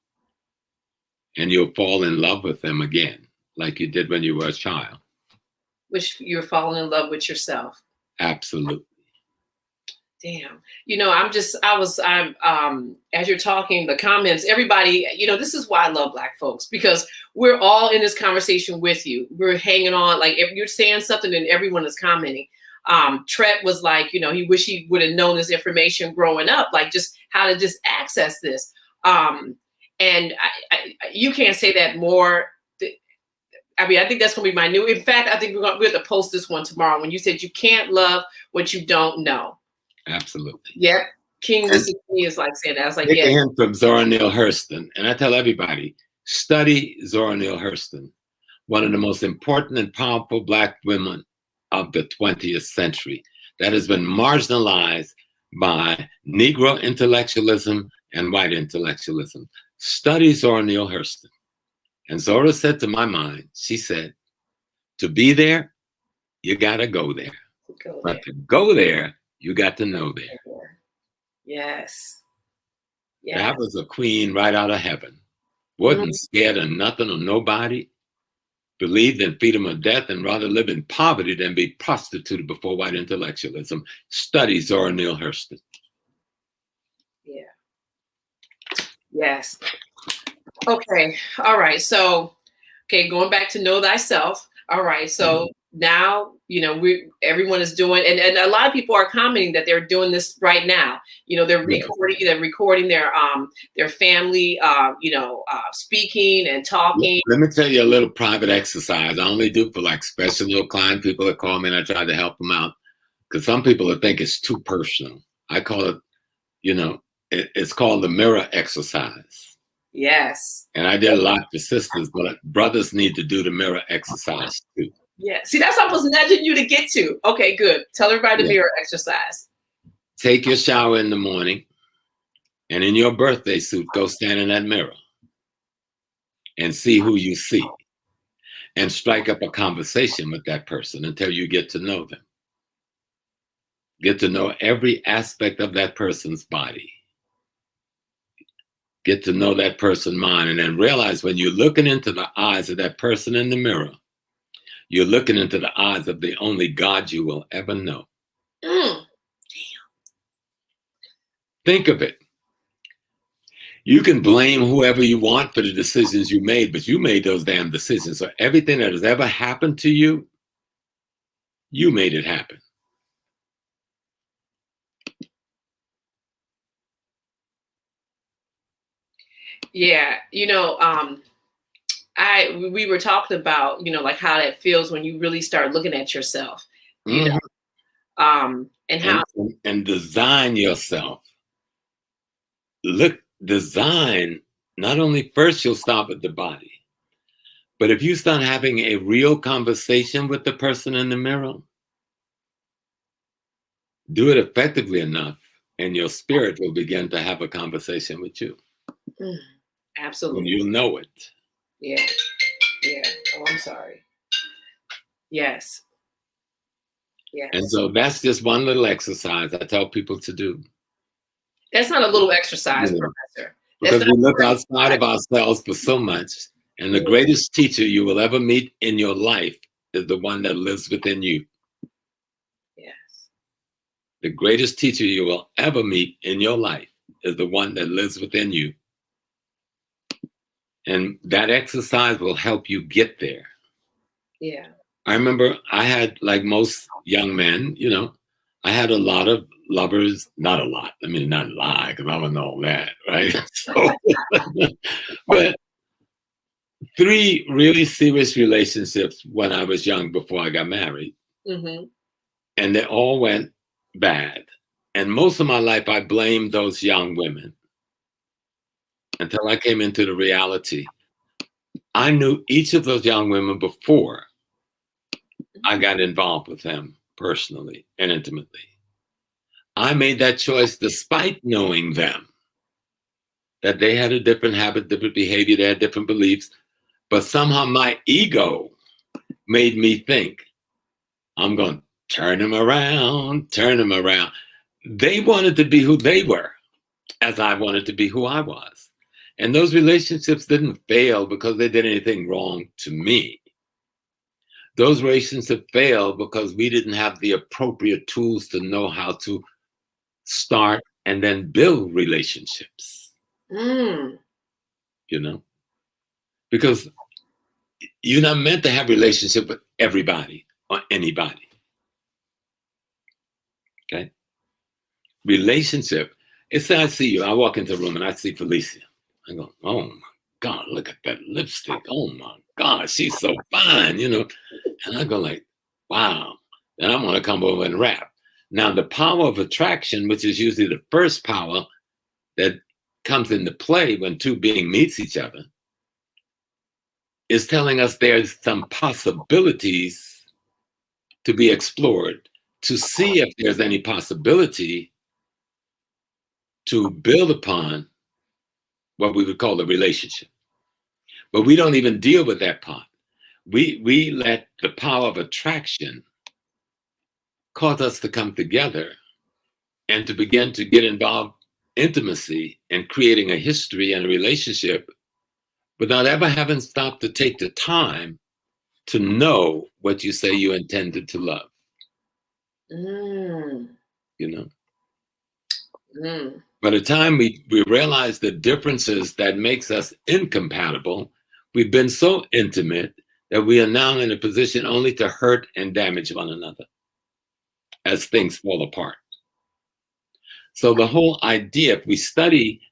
And you'll fall in love with them again, like you did when you were a child. Which you're falling in love with yourself. Absolutely. Damn. You know, I'm as you're talking, the comments, everybody, you know, this is why I love Black folks, because we're all in this conversation with you. We're hanging on, like if you're saying something and everyone is commenting. Tret was like, you know, he wish he would have known this information growing up, like just how to just access this. And you can't say that more. I mean, I think that's going to be my new. In fact, I think we're going to post this one tomorrow when you said you can't love what you don't know. Absolutely. Yep. King Wisdom is like saying that. I was like, yeah. Him from Zora Neale Hurston, and I tell everybody, study Zora Neale Hurston, one of the most important and powerful Black women of the 20th century that has been marginalized by Negro intellectualism and white intellectualism. Study Zora Neale Hurston. And Zora said to my mind, she said, to be there, you got to go there. But to go there, you got to know there. Yes. That was a queen right out of heaven. Wasn't scared of nothing or nobody. Believed in freedom or death and rather live in poverty than be prostituted before white intellectualism. Study Zora Neale Hurston. Yeah. Yes. Okay. All right. So, going back to know thyself. All right. So now, everyone is doing, and a lot of people are commenting that they're doing this right now. They're recording their family, speaking and talking. Let me tell you a little private exercise. I only do for like special little client people that call me, and I try to help them out because some people think it's too personal. I call it, it's called the mirror exercise. Yes. And I did a lot for sisters, but brothers need to do the mirror exercise too. Yeah. See, that's what I was nudging you to get to. Okay, good. Tell everybody the mirror exercise. Take your shower in the morning and in your birthday suit, go stand in that mirror and see who you see and strike up a conversation with that person until you get to know them. Get to know every aspect of that person's body. Get to know that person's mind, and then realize when you're looking into the eyes of that person in the mirror, you're looking into the eyes of the only God you will ever know. Think of it. You can blame whoever you want for the decisions you made, but you made those damn decisions. So everything that has ever happened to you, you made it happen. Yeah, we were talking about, like how that feels when you really start looking at yourself, and how and design yourself. Design, not only first you'll stop at the body, but if you start having a real conversation with the person in the mirror, do it effectively enough, and your spirit will begin to have a conversation with you. Absolutely. And you'll know it. Yeah. Oh, I'm sorry. Yes. And so that's just one little exercise I tell people to do. That's not a little exercise, Professor. Because we look outside of ourselves for so much. And the greatest teacher you will ever meet in your life is the one that lives within you. Yes. The greatest teacher you will ever meet in your life is the one that lives within you. And that exercise will help you get there. Yeah. I remember I had, like most young men, I had a lot of lovers, not a lot. I mean, not lie, because I wasn't all that, right? So, but 3 really serious relationships when I was young before I got married. And they all went bad. And most of my life, I blamed those young women. Until I came into the reality, I knew each of those young women before I got involved with them personally and intimately. I made that choice despite knowing them, that they had a different habit, different behavior, they had different beliefs, but somehow my ego made me think, I'm going to turn them around. They wanted to be who they were, as I wanted to be who I was. And those relationships didn't fail because they did anything wrong to me. Those relationships failed because we didn't have the appropriate tools to know how to start and then build relationships. Because you're not meant to have a relationship with everybody or anybody. Okay? Relationship It's I see you. I walk into the room and I see Felicia. I go, oh my God, look at that lipstick. Oh my God, she's so fine, you know. And I go like, wow. And I'm gonna come over and rap. Now the power of attraction, which is usually the first power that comes into play when two beings meets each other, is telling us there's some possibilities to be explored, to see if there's any possibility to build upon what we would call a relationship. But we don't even deal with that part. We let the power of attraction cause us to come together and to begin to get involved intimacy and creating a history and a relationship without ever having stopped to take the time to know what you say you intended to love. Mm. You know? Mm. By the time we realize the differences that makes us incompatible, we've been so intimate that we are now in a position only to hurt and damage one another as things fall apart. So the whole idea, if we study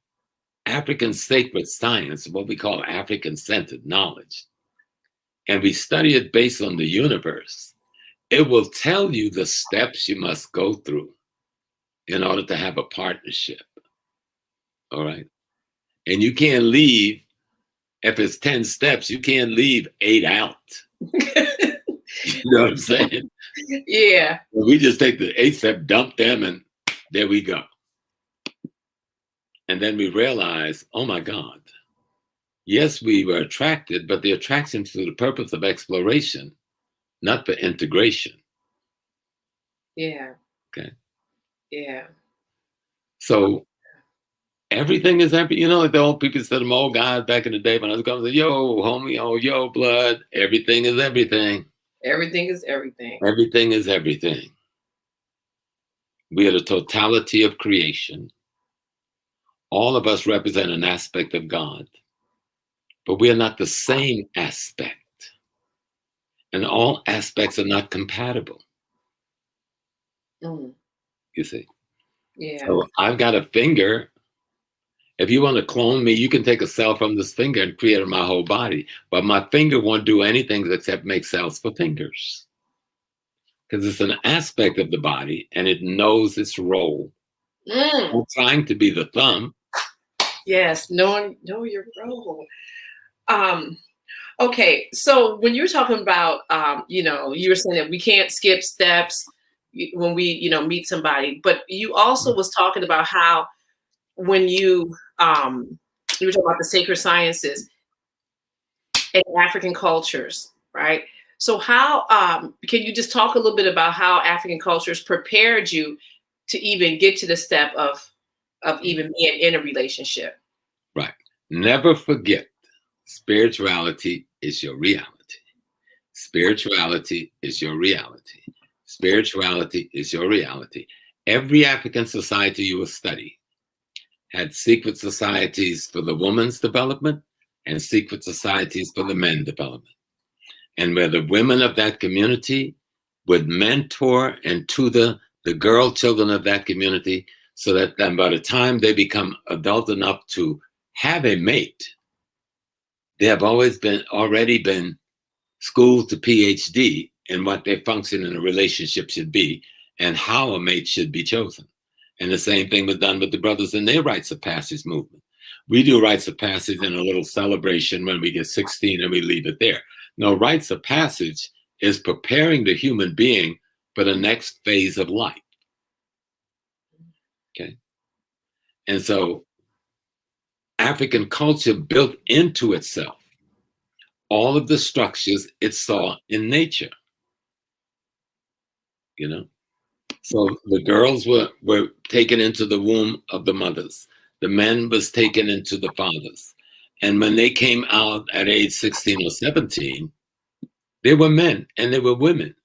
African sacred science, what we call African-centered knowledge, and we study it based on the universe, it will tell you the steps you must go through in order to have a partnership. All right. And you can't leave, if it's 10 steps, you can't leave 8 out. You know what I'm saying? Yeah. We just take the 8 step, dump them, and there we go. And then we realize, oh my God, yes, we were attracted, but the attraction for the purpose of exploration, not for integration. Yeah. Okay. Yeah. So everything is every, you know, like the old people said, them old guys back in the day when I was going, yo, homie, oh, yo, blood, everything is everything. Everything is everything. Everything is everything. We are the totality of creation. All of us represent an aspect of God, but we are not the same aspect. And all aspects are not compatible. Mm. You see? Yeah. So I've got a finger. If you want to clone me, you can take a cell from this finger and create it in my whole body. But my finger won't do anything except make cells for fingers. Because it's an aspect of the body and it knows its role. Mm. I'm trying to be the thumb. Yes, know your role. Okay, so when you're talking about, you know, you were saying that we can't skip steps when we, you know, meet somebody, but you also was talking about how when you were talking about the sacred sciences in African cultures, right? So how can you just talk a little bit about how African cultures prepared you to even get to the step of even being in a relationship? Right. Never forget, spirituality is your reality. Spirituality is your reality. Spirituality is your reality. Every African society you will study had secret societies for the woman's development and secret societies for the men's development. And where the women of that community would mentor and tutor the girl children of that community so that then by the time they become adult enough to have a mate, they have already been schooled to PhD in what their function in a relationship should be and how a mate should be chosen. And the same thing was done with the brothers in their rites of passage movement. We do rites of passage in a little celebration when we get 16 and we leave it there. No, rites of passage is preparing the human being for the next phase of life. Okay. And so African culture built into itself all of the structures it saw in nature. You know? So the girls were taken into the womb of the mothers. The men was taken into the fathers. And when they came out at age 16 or 17, they were men and they were women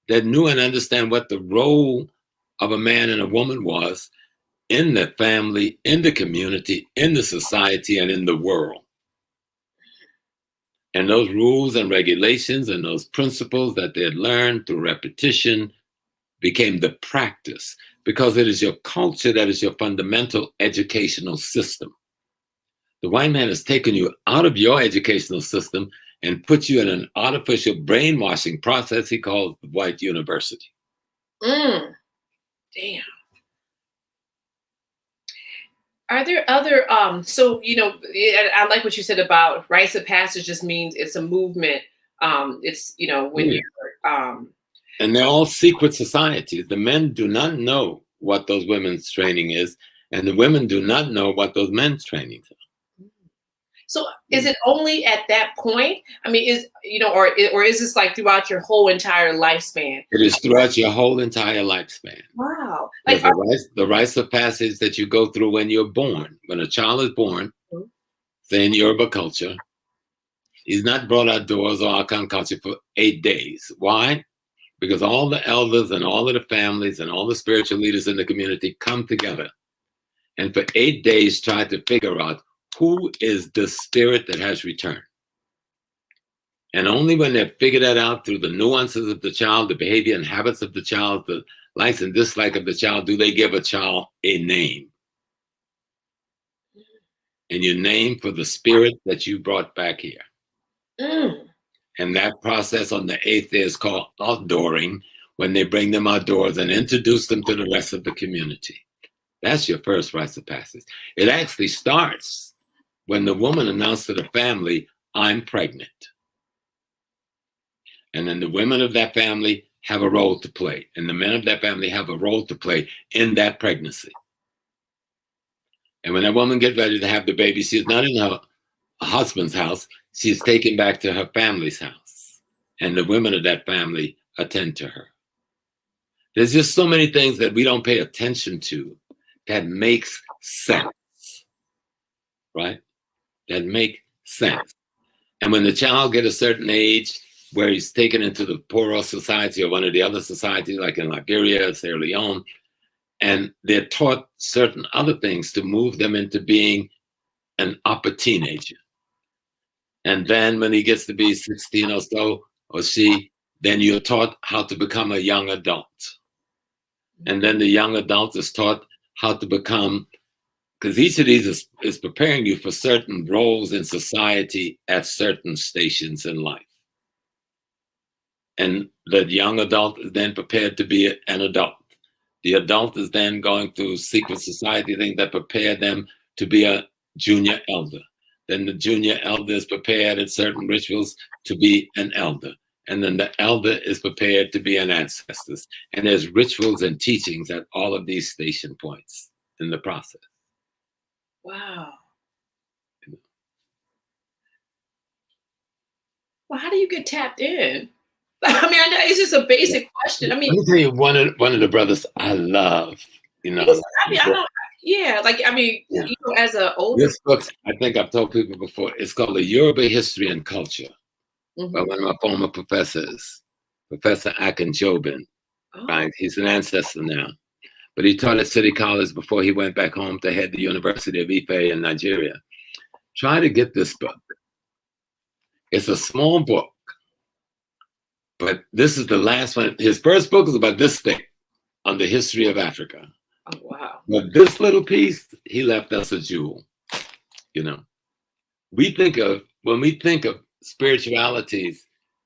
that knew and understand what the role of a man and a woman was in the family, in the community, in the society, and in the world. And those rules and regulations and those principles that they had learned through repetition became the practice. because it is your culture that is your fundamental educational system. The white man has taken you out of your educational system and put you in an artificial brainwashing process he calls the white university. Damn. Are there other, so, you know, I like what you said about rites of passage just means it's a movement. It's, you know, when you're, and they're all secret societies. The men do not know what those women's training is, and the women do not know what those men's trainings are. So is it only at that point? I mean, is, you know, or is this like throughout your whole entire lifespan? It is throughout your whole entire lifespan. Wow. Like the rites of passage that you go through when you're born. When a child is born, say in Yoruba culture, he's not brought outdoors or Akan culture for 8 days. Why? Because all the elders and all of the families and all the spiritual leaders in the community come together and for 8 days try to figure out who is the spirit that has returned. And only when they've figured that out through the nuances of the child, the behavior and habits of the child, the likes and dislikes of the child, do they give a child a name. And you name for the spirit that you brought back here. And that process on the 8th day is called outdooring, when they bring them outdoors and introduce them to the rest of the community. That's your first rites of passage. It actually starts when the woman announced to the family, I'm pregnant. And then the women of that family have a role to play. And the men of that family have a role to play in that pregnancy. And when that woman gets ready to have the baby, she's not in her husband's house. She's taken back to her family's house. And the women of that family attend to her. There's just so many things that we don't pay attention to that makes sense, right? That make sense. And when the child gets a certain age where he's taken into the poorer society or one of the other societies, like in Liberia, Sierra Leone, and they're taught certain other things to move them into being an upper teenager. And then when he gets to be 16 or so, or she, then you're taught how to become a young adult. And then the young adult is taught how to become, because each of these is preparing you for certain roles in society at certain stations in life. And the young adult is then prepared to be an adult. The adult is then going through secret society things that prepare them to be a junior elder. Then the junior elder is prepared at certain rituals to be an elder. And then the elder is prepared to be an ancestor. And there's rituals and teachings at all of these station points in the process. Wow. Well, how do you get tapped in? I mean, I know it's just a basic question. I mean, let me tell you one of the brothers I love. You know, I mean, I don't. Yeah, like I mean, you know, as an older. This book, I think I've told people before. It's called The Yoruba History and Culture by one of my former professors, Professor Akinjobin. Right, he's an ancestor now, but he taught at City College before he went back home to head the University of Ife in Nigeria. Try to get this book. It's a small book. But this is the last one. His first book is about this thing, on the history of Africa. Oh, wow. But this little piece, he left us a jewel. You know, when we think of spiritualities,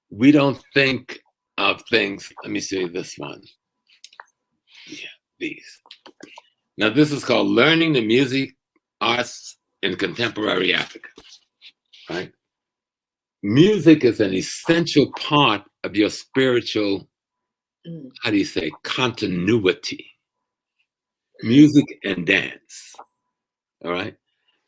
we don't think of things. Let me see this one. Yeah, these. Now, this is called Learning the Music Arts in Contemporary Africa, right? Music is an essential part of your spiritual, how do you say, continuity. Music and dance, all right?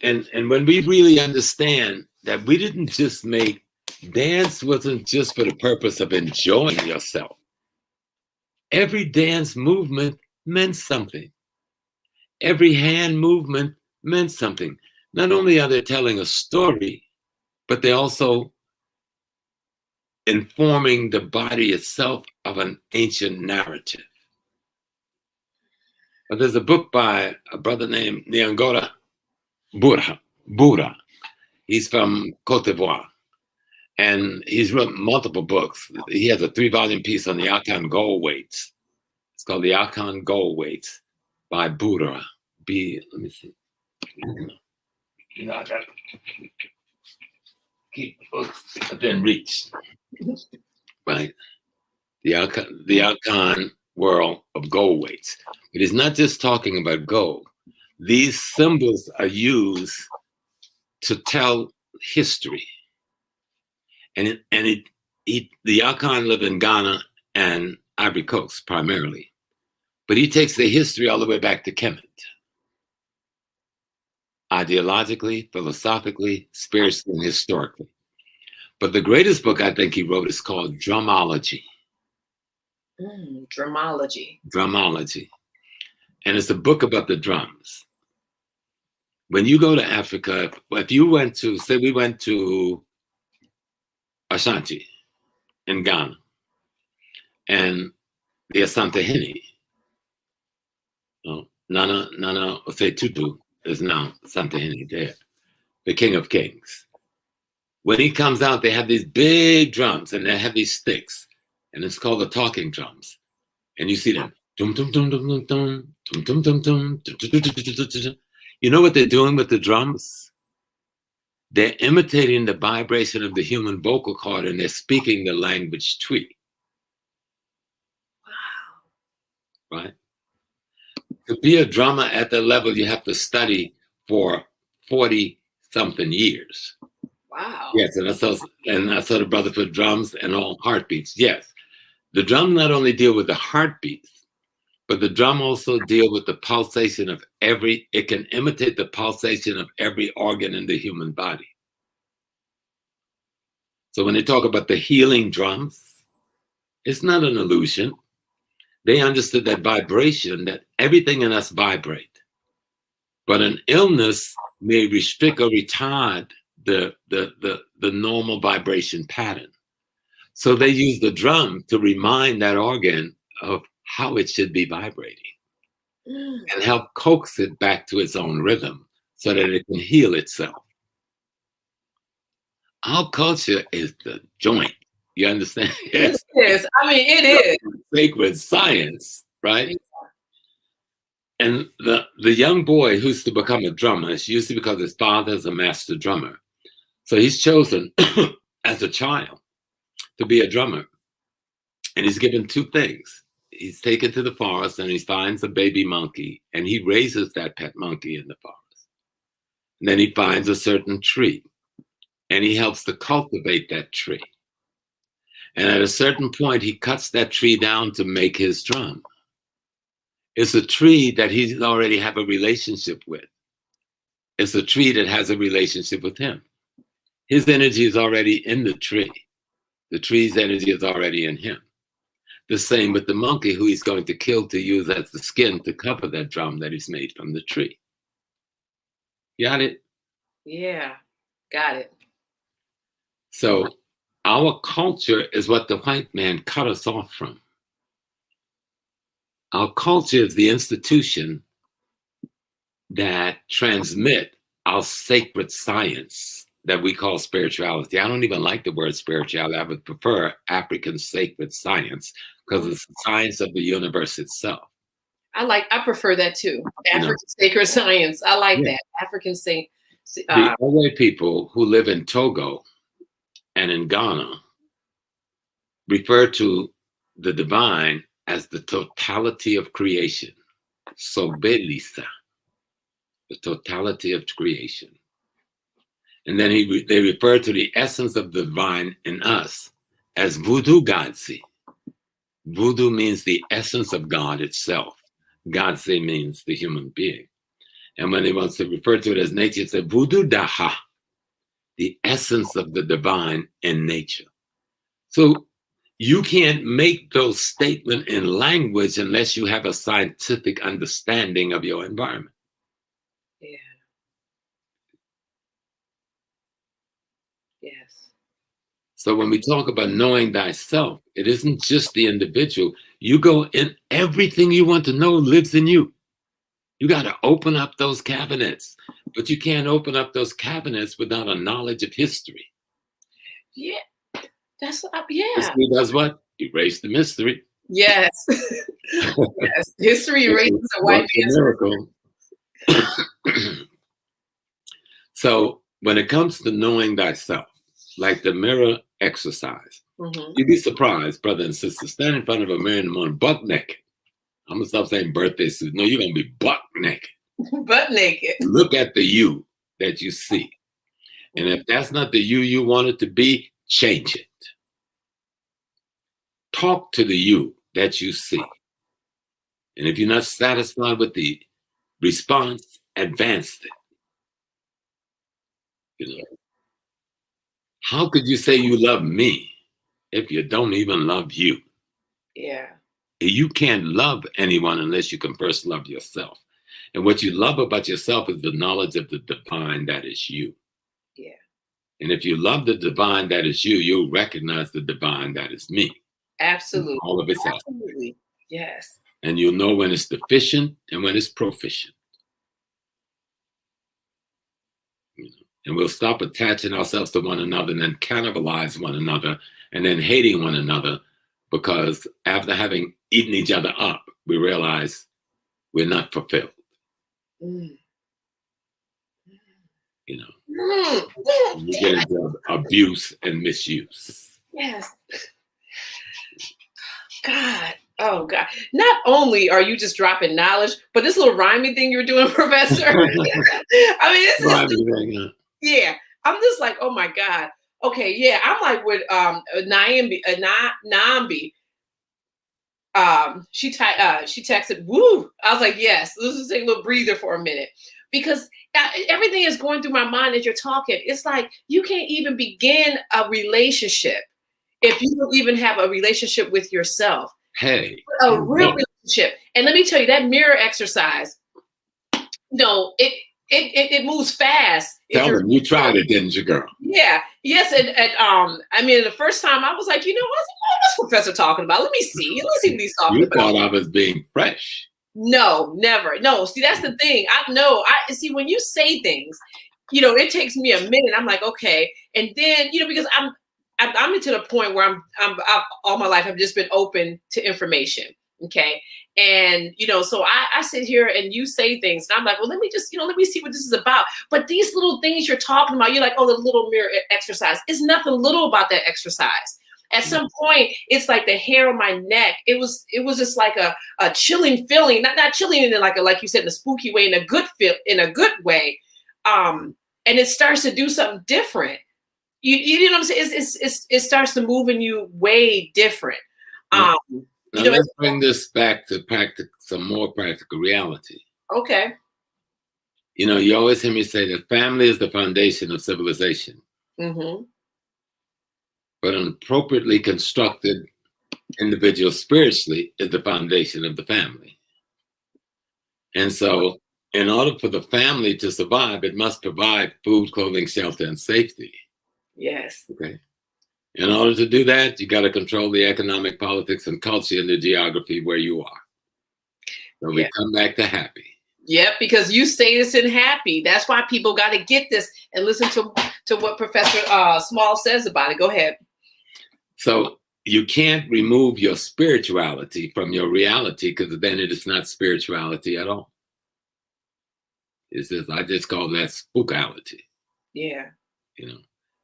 And when we really understand that we didn't just make, dance wasn't just for the purpose of enjoying yourself. Every dance movement meant something. Every hand movement meant something. Not only are they telling a story, but they also informing the body itself of an ancient narrative. But there's a book by a brother named Nyangora Bura. He's from Cote d'Ivoire. And he's written multiple books. He has a 3-volume piece on the Akan gold weights. It's called the Akan Gold Weights by Buddha. Let me see. You know, I got to keep the books within reach. Right? The Akan world of gold weights. It is not just talking about gold. These symbols are used to tell history. And the Akan live in Ghana and Ivory Coast primarily. But he takes the history all the way back to Kemet. Ideologically, philosophically, spiritually, and historically. But the greatest book I think he wrote is called Drumology. Drumology. Drumology. And it's a book about the drums. When you go to Africa, if you went to, say we went to Ashanti in Ghana, and the Asante Hene, Nana Tutu is now Asante Hene there, the King of Kings. When he comes out, they have these big drums and they have these sticks, and it's called the talking drums. And you see them. Dum, dum, dum, dum, dum, dum, dum, dum, dum, dum, dum. You know what they're doing with the drums? They're imitating the vibration of the human vocal cord, and they're speaking the language Twi. Wow. Right? To be a drummer at that level, you have to study for 40-something years. Wow. Yes, and I saw the brother for drums and all heartbeats. Yes. The drum not only deal with the heartbeats, but the drum also deal with the pulsation of it can imitate the pulsation of every organ in the human body. So when they talk about the healing drums, it's not an illusion. They understood that vibration, that everything in us vibrate. But an illness may restrict or retard the normal vibration pattern. So they use the drum to remind that organ of how it should be vibrating and help coax it back to its own rhythm so that it can heal itself. Our culture is the joint. You understand? Yes. It is. I mean, it is. Sacred science, right? And the young boy who's to become a drummer is usually because his father is a master drummer. So he's chosen as a child to be a drummer. And he's given two things. He's taken to the forest and he finds a baby monkey and he raises that pet monkey in the forest. And then he finds a certain tree and he helps to cultivate that tree. And at a certain point, he cuts that tree down to make his drum. It's a tree that he's already have a relationship with. It's a tree that has a relationship with him. His energy is already in the tree. The tree's energy is already in him. The same with the monkey who he's going to kill to use as the skin to cover that drum that he's made from the tree. Got it? Yeah, got it. So our culture is what the white man cut us off from. Our culture is the institution that transmit our sacred science that we call spirituality. I don't even like the word spirituality. I would prefer African sacred science because it's the science of the universe itself. I prefer that too. African sacred science. I like that. African sacred. The Owe people who live in Togo and in Ghana refer to the divine as the totality of creation. Sobelisa, the totality of creation. And then they refer to the essence of the divine in us as Voodoo Godse. Voodoo means the essence of God itself. Godse means the human being. And when they want to refer to it as nature, it's a Voodoo Daha, the essence of the divine in nature. So you can't make those statements in language unless you have a scientific understanding of your environment. Yeah. Yes. So when we talk about knowing thyself, it isn't just the individual. You go in, everything you want to know lives in you. You got to open up those cabinets, but you can't open up those cabinets without a knowledge of history. Yeah. That's, yeah. History does what? Erase the mystery. Yes. Yes. History erases a white man's miracle. So when it comes to knowing thyself, like the mirror exercise, you'd be surprised, brother and sister, stand in front of a mirror in the morning, buck naked. I'm gonna stop saying birthday suit. No, you're gonna be buck naked. Butt naked. Look at the you that you see. And if that's not the you want it to be, change it. Talk to the you that you see. And if you're not satisfied with the response, advance it. You know, how could you say you love me if you don't even love you? Yeah. You can't love anyone unless you can first love yourself. And what you love about yourself is the knowledge of the divine that is you. Yeah. And if you love the divine that is you, you'll recognize the divine that is me. Absolutely. All of its Absolutely. Yes. And you'll know when it's deficient and when it's proficient. And we'll stop attaching ourselves to one another and then cannibalize one another and then hating one another, because after having eaten each other up, we realize we're not fulfilled. Mm. You know, you get into abuse and misuse. Yes. God. Oh, God. Not only are you just dropping knowledge, but this little rhyming thing you're doing, Professor. I mean, this is, yeah. I'm just like, oh, my God. Okay, yeah. I'm like with Nambi. She texted, woo. I was like, yes, let's just take a little breather for a minute. Because everything is going through my mind as you're talking. It's like you can't even begin a relationship if you don't even have a relationship with yourself. Hey. A real relationship. And let me tell you, that mirror exercise, no, it moves fast. Tell them you tried it, didn't you, girl? Yeah. Yes. And I mean, the first time I was like, you know, what's Professor talking about? Let me see what he's talking about. You thought I was being fresh. No, never. No, see, that's the thing. I see when you say things, you know, it takes me a minute. I'm like, okay. And then, you know, because I'm to the point where I'm all my life, I've just been open to information. Okay. And, you know, so I sit here and you say things and I'm like, well, let me see what this is about. But these little things you're talking about, you're like, oh, the little mirror exercise. It's nothing little about that exercise. At some point, it's like the hair on my neck. It was just like a chilling feeling, not chilling in like you said, in a spooky way, in a good way. And it starts to do something different. You know what I'm saying? It starts to move in you way different. Now let's bring this back to some more practical reality. Okay. You know, you always hear me say that family is the foundation of civilization. Mm-hmm. But an appropriately constructed individual spiritually is the foundation of the family. And so in order for the family to survive, it must provide food, clothing, shelter, and safety. Yes. Okay. In order to do that, you got to control the economic, politics, and culture and the geography where you are. So we come back to HAPI. Yep, because you say this in HAPI. That's why people got to get this and listen to what Professor Small says about it. Go ahead. So you can't remove your spirituality from your reality, because then it is not spirituality at all. It's just, I just call that spookality. Yeah. You know,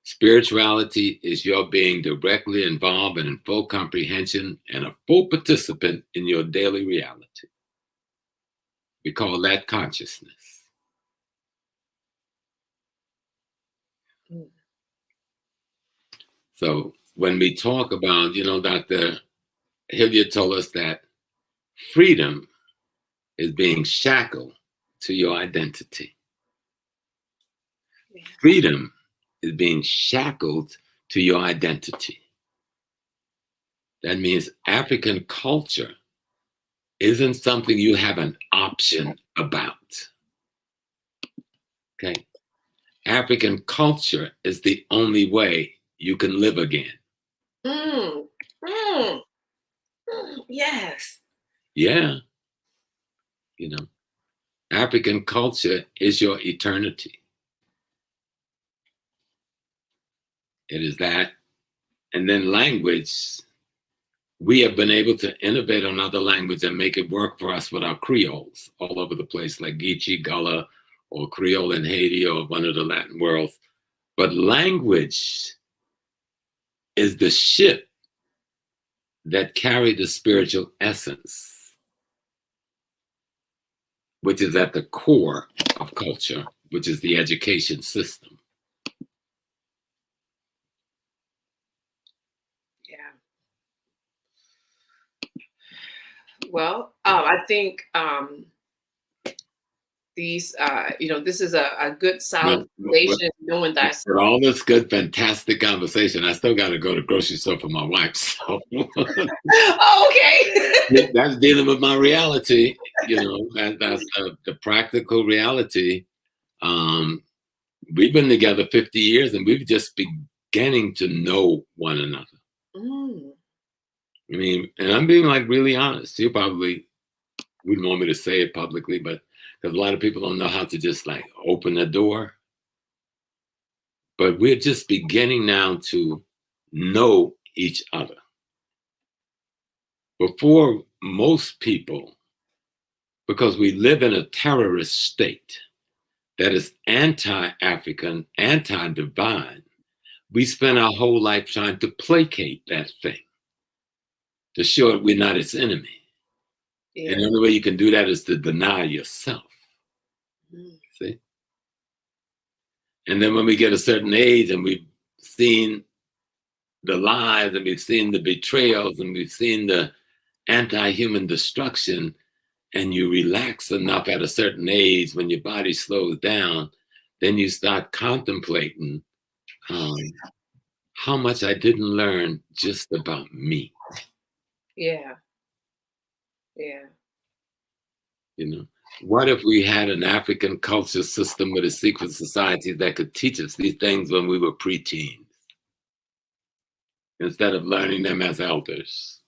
spirituality is your being directly involved and in full comprehension and a full participant in your daily reality. We call that consciousness. Mm. So when we talk about, you know, Dr. Hilliard told us that freedom is being shackled to your identity. Yeah. Freedom is being shackled to your identity. That means African culture isn't something you have an option about. Okay? African culture is the only way you can live again. Yes. Yeah. You know, African culture is your eternity. It is that. And then language, we have been able to innovate on other language and make it work for us with our Creoles all over the place, like Geechee, Gullah, or Creole in Haiti, or one of the Latin worlds. But language is the ship that carried the spiritual essence, which is at the core of culture, which is the education system. Yeah. Well, I think these, this is a good solid foundation, knowing thyself. For all this good, fantastic conversation, I still got to go to the grocery store for my wife. So. Oh, okay. That's dealing with my reality, that's the practical reality. We've been together 50 years and we've just beginning to know one another. I mean, and I'm being like really honest. You probably wouldn't want me to say it publicly, but because a lot of people don't know how to just like open the door. But we're just beginning now to know each other. Before, most people, because we live in a terrorist state that is anti-African, anti-divine, we spend our whole life trying to placate that thing to show we're not its enemy. Yeah. And the only way you can do that is to deny yourself. See? And then when we get a certain age and we've seen the lies and we've seen the betrayals and we've seen the anti-human destruction, and you relax enough at a certain age when your body slows down, then you start contemplating how much I didn't learn just about me. Yeah. Yeah. What if we had an African culture system with a secret society that could teach us these things when we were preteens, instead of learning them as elders?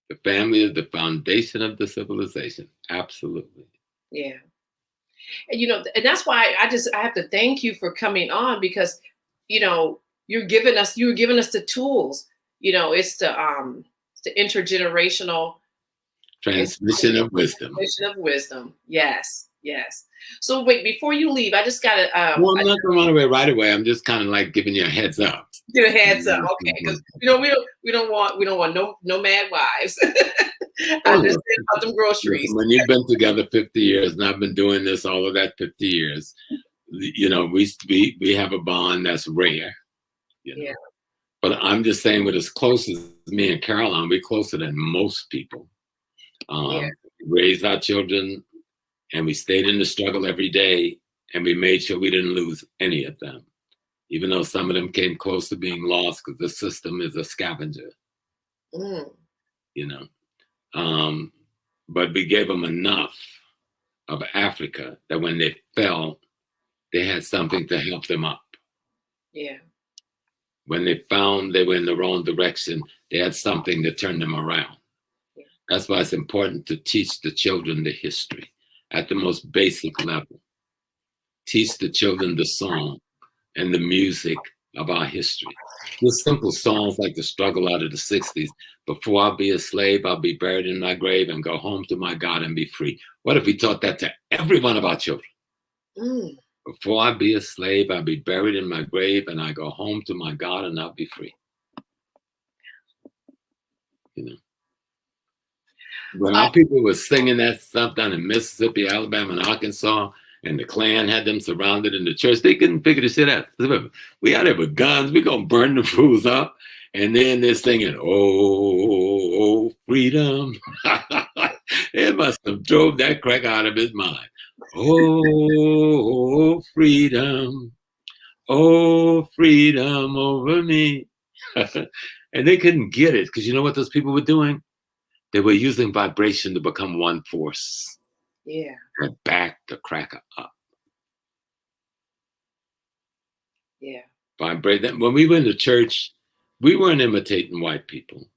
The family is the foundation of the civilization. Absolutely. Yeah. And, and that's why I have to thank you for coming on, because, you were giving us the tools, it's the intergenerational transmission of wisdom. Transmission of wisdom. Yes. Yes. So wait, before you leave, I just gotta. Well, I'm not going to run away right away. I'm just kind of like giving you a heads up. Give a heads up, okay? Because we don't want no mad wives. I just said about them groceries. When you've been together 50 years, and I've been doing this all of that 50 years, we have a bond that's rare. Yeah. But I'm just saying, with as close as me and Caroline, we're closer than most people. We raised our children, and we stayed in the struggle every day, and we made sure we didn't lose any of them, even though some of them came close to being lost because the system is a scavenger. But we gave them enough of Africa that when they fell, they had something to help them up. Yeah. When they found they were in the wrong direction, they had something to turn them around. Yeah. That's why it's important to teach the children the history at the most basic level. Teach the children the song and the music of our history. Just simple songs like the struggle out of the 60s. Before I'll be a slave, I'll be buried in my grave and go home to my God and be free. What if we taught that to every one of our children? Before I be a slave, I'll be buried in my grave and I go home to my God and I'll be free. When our people were singing that stuff down in Mississippi, Alabama, and Arkansas, and the Klan had them surrounded in the church, they couldn't figure the shit out. We out there with guns, we gonna burn the fools up. And then they're singing, oh, freedom. It must have drove that crack out of his mind. Oh, freedom. Oh, freedom over me. And they couldn't get it, because you know what those people were doing? They were using vibration to become one force. Yeah. And back the cracker up. Yeah. Vibrate that. When we went to church, we weren't imitating white people.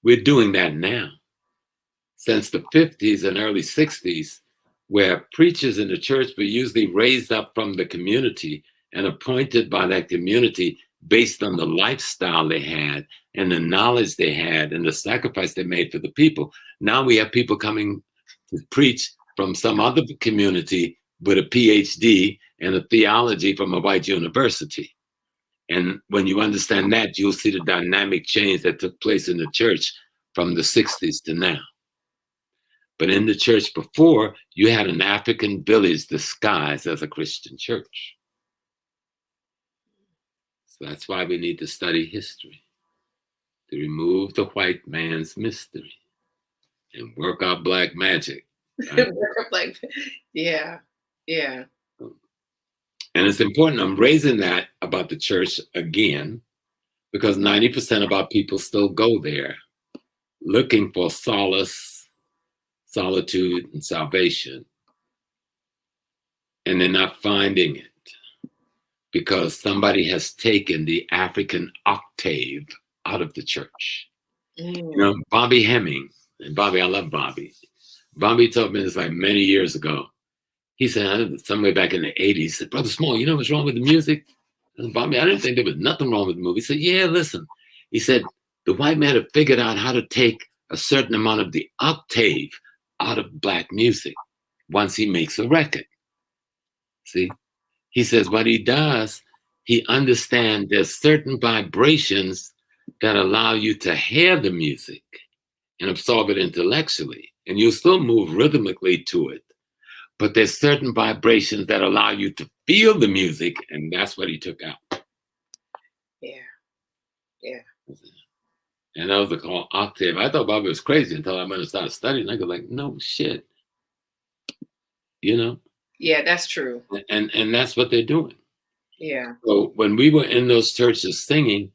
We're doing that now. Since the 50s and early 60s, where preachers in the church were usually raised up from the community and appointed by that community, based on the lifestyle they had and the knowledge they had and the sacrifice they made for the people. Now we have people coming to preach from some other community with a PhD and a theology from a white university. And when you understand that, you'll see the dynamic change that took place in the church from the 60s to now. But in the church before, you had an African village disguised as a Christian church. So that's why we need to study history, to remove the white man's mystery and work out black magic. Right? Like, yeah. And it's important, I'm raising that about the church again, because 90% of our people still go there looking for solace, solitude, and salvation. And they're not finding it because somebody has taken the African octave out of the church. You know, Bobby Hemming, and Bobby, I love Bobby. Bobby told me this like many years ago. He said, somewhere back in the 80s, he said, Brother Small, you know what's wrong with the music? And Bobby, I didn't think there was nothing wrong with the movie. He said, yeah, listen. He said, the white man had figured out how to take a certain amount of the octave out of black music once he makes a record. See? He says what he does, he understands there's certain vibrations that allow you to hear the music and absorb it intellectually. And you'll still move rhythmically to it. But there's certain vibrations that allow you to feel the music, and that's what he took out. Yeah. And those are called octave. I thought Bobby was crazy until I went and started studying. I go like, no shit. You know? Yeah, that's true. And that's what they're doing. Yeah. So when we were in those churches singing,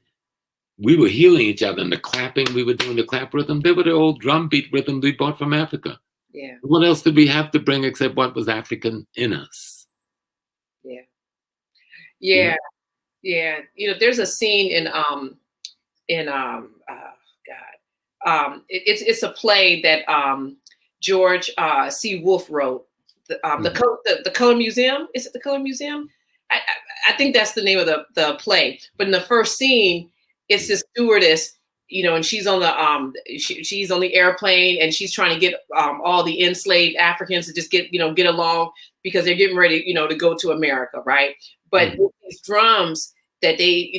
we were healing each other. And the clapping, we were doing the clap rhythm. They were the old drum beat rhythm we brought from Africa. Yeah. What else did we have to bring except what was African in us? Yeah. You know, there's a scene in it's a play that George C. Wolfe wrote. The Color Museum. Is it the Color Museum? I think that's the name of the play. But in the first scene, it's this stewardess, you know, and she's on the she's on the airplane, and she's trying to get all the enslaved Africans to just get along because they're getting ready, you know, to go to America, right? But with these drums that they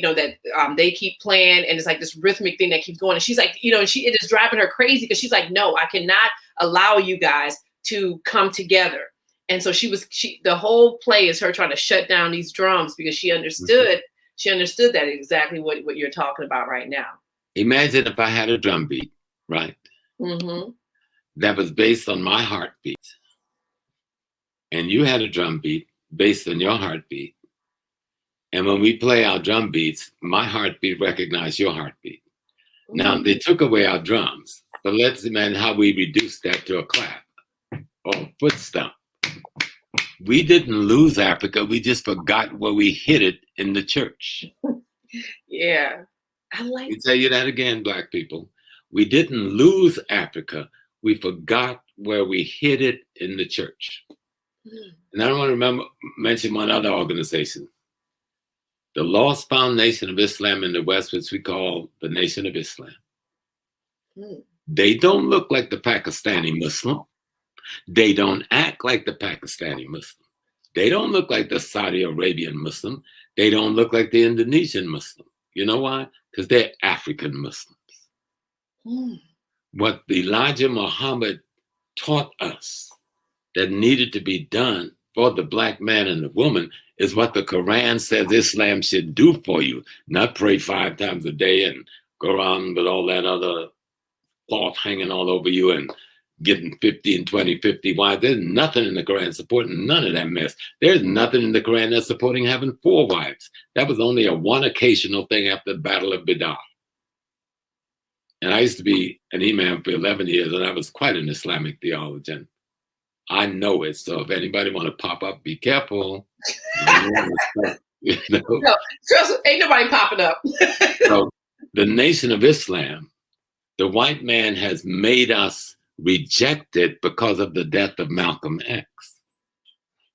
keep playing, and it's like this rhythmic thing that keeps going, and she's like, you know, and it is driving her crazy because she's like, no, I cannot allow you guys to come together. And so the whole play is her trying to shut down these drums because she understood that exactly what you're talking about right now. Imagine if I had a drum beat, right? Mm-hmm. That was based on my heartbeat. And you had a drum beat based on your heartbeat. And when we play our drum beats, my heartbeat recognized your heartbeat. Mm-hmm. Now, they took away our drums, but let's imagine how we reduced that to a clap or a foot stomp. We didn't lose Africa. We just forgot where we hid it in the church. Yeah. I like Let me tell you that again, Black people. We didn't lose Africa. We forgot where we hid it in the church. And I don't want to mention one other organization. The Lost Found Nation of Islam in the West, which we call the Nation of Islam. They don't look like the Pakistani Muslim. They don't act like the Pakistani Muslim. They don't look like the Saudi Arabian Muslim. They don't look like the Indonesian Muslim. You know why? Because they're African Muslims. What Elijah Muhammad taught us that needed to be done for the Black man and the woman is what the Quran says Islam should do for you. Not pray 5 times a day and go around with all that other cloth hanging all over you and getting 50 and 20, 50 wives. There's nothing in the Quran supporting none of that mess. There's nothing in the Quran that's supporting having 4 wives. That was only a one occasional thing after the Battle of Badr. And I used to be an imam for 11 years, and I was quite an Islamic theologian. I know it. So if anybody want to pop up, be careful. You know? No, ain't nobody popping up. So the Nation of Islam, the white man has made us reject it because of the death of Malcolm X.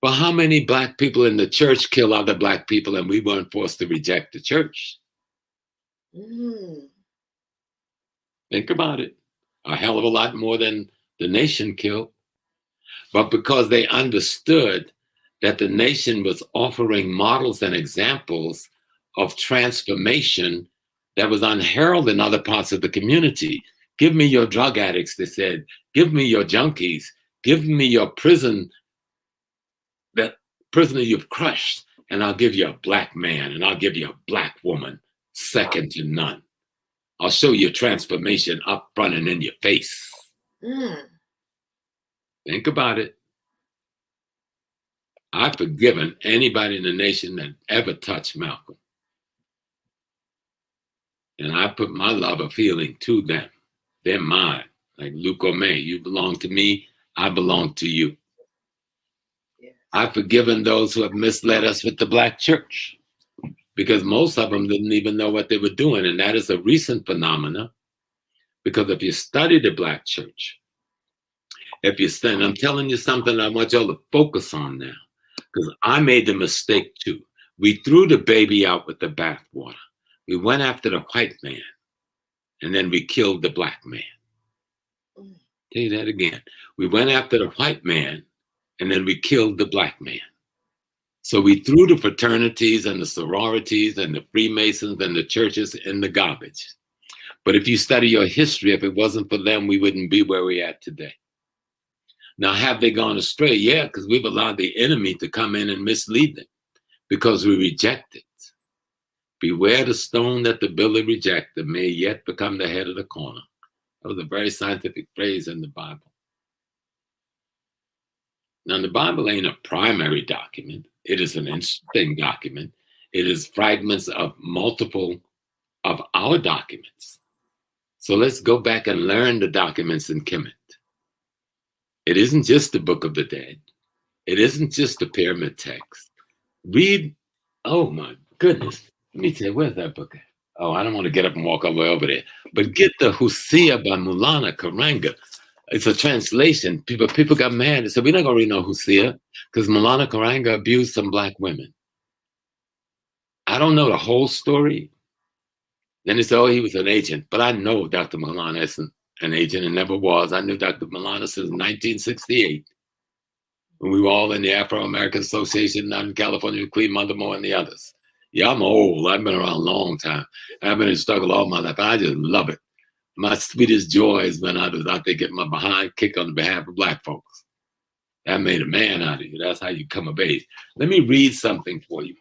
But how many Black people in the church kill other Black people and we weren't forced to reject the church? Mm. Think about it. A hell of a lot more than the nation killed. But because they understood that the nation was offering models and examples of transformation that was unheralded in other parts of the community. Give me your drug addicts, they said. Give me your junkies. Give me your prison, that prisoner you've crushed, and I'll give you a black man, and I'll give you a black woman, second to none. I'll show you transformation up front and in your face. Mm. Think about it. I've forgiven anybody in the nation that ever touched Malcolm. And I put my love of healing to them. They're mine. Like Luke Omey, you belong to me, I belong to you. Yes. I've forgiven those who have misled us with the black church, because most of them didn't even know what they were doing. And that is a recent phenomenon, because if you study the black church, if you study, I'm telling you something I want y'all to focus on now, because I made the mistake too. We threw the baby out with the bathwater. We went after the white man, and then we killed the black man. Tell you that again. We went after the white man, and then we killed the black man. So we threw the fraternities and the sororities and the Freemasons and the churches in the garbage. But if you study your history, if it wasn't for them, we wouldn't be where we're at today. Now, have they gone astray? Yeah, because we've allowed the enemy to come in and mislead them, because we reject it. Beware the stone that the builder rejected may yet become the head of the corner. That was a very scientific phrase in the Bible. Now, the Bible ain't a primary document. It is an interesting document. It is fragments of multiple of our documents. So let's go back and learn the documents in Kemet. It isn't just the Book of the Dead. It isn't just the pyramid text. Read, oh my goodness. Let me tell you, where's that book at? Oh, I don't want to get up and walk all the way over there. But get the Hosea by Maulana Karanga. It's a translation. People got mad and said, we're not going to read no Hosea because Maulana Karanga abused some black women. I don't know the whole story. Then they said, oh, he was an agent. But I know Dr. Maulana isn't an agent and never was. I knew Dr. Maulana since 1968. When we were all in the Afro-American Association out in California with Cleve Mothermore and the others. Yeah, I'm old. I've been around a long time. I've been in struggle all my life. I just love it. My sweetest joy is when I was out there getting my behind kicked on behalf of black folks. That made a man out of you. That's how you come of age. Let me read something for you.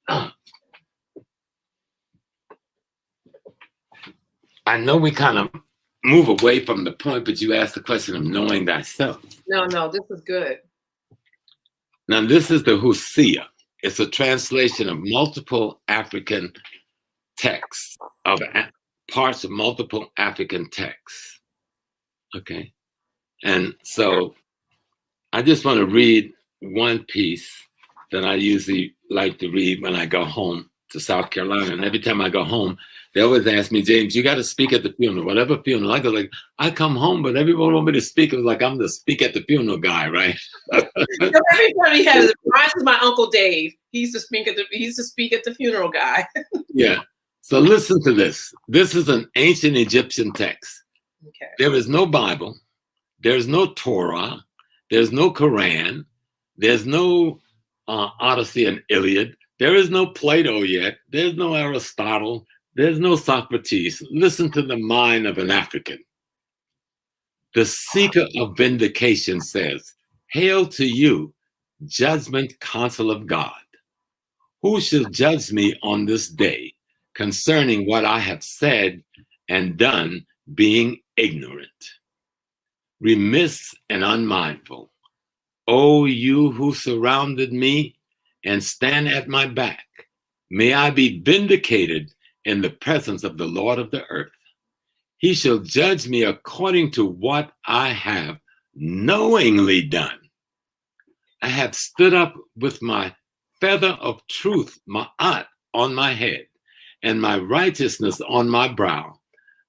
I know we kind of move away from the point, but you asked the question of knowing thyself. No, this is good. Now, this is the Hosea. It's a translation of multiple African texts, of parts of multiple African texts. Okay. And so I just want to read one piece that I usually like to read when I go home to South Carolina. And every time I go home, they always ask me, James, you got to speak at the funeral, whatever funeral. I go like, I come home, but everyone want me to speak. It was like I'm the speak at the funeral guy, right? So every time he has it, reminds me of my Uncle Dave. He used to speak at the funeral guy. Yeah. So listen to this. This is an ancient Egyptian text. Okay. There is no Bible. There's no Torah. There's no Quran. There's no Odyssey and Iliad. There is no Plato yet. There's no Aristotle. There's no Socrates. Listen to the mind of an African. The seeker of vindication says, hail to you, judgment counsel of God. Who shall judge me on this day concerning what I have said and done, being ignorant, remiss and unmindful? O you who surrounded me and stand at my back, may I be vindicated in the presence of the Lord of the earth. He shall judge me according to what I have knowingly done. I have stood up with my feather of truth, ma'at, on my head, and my righteousness on my brow.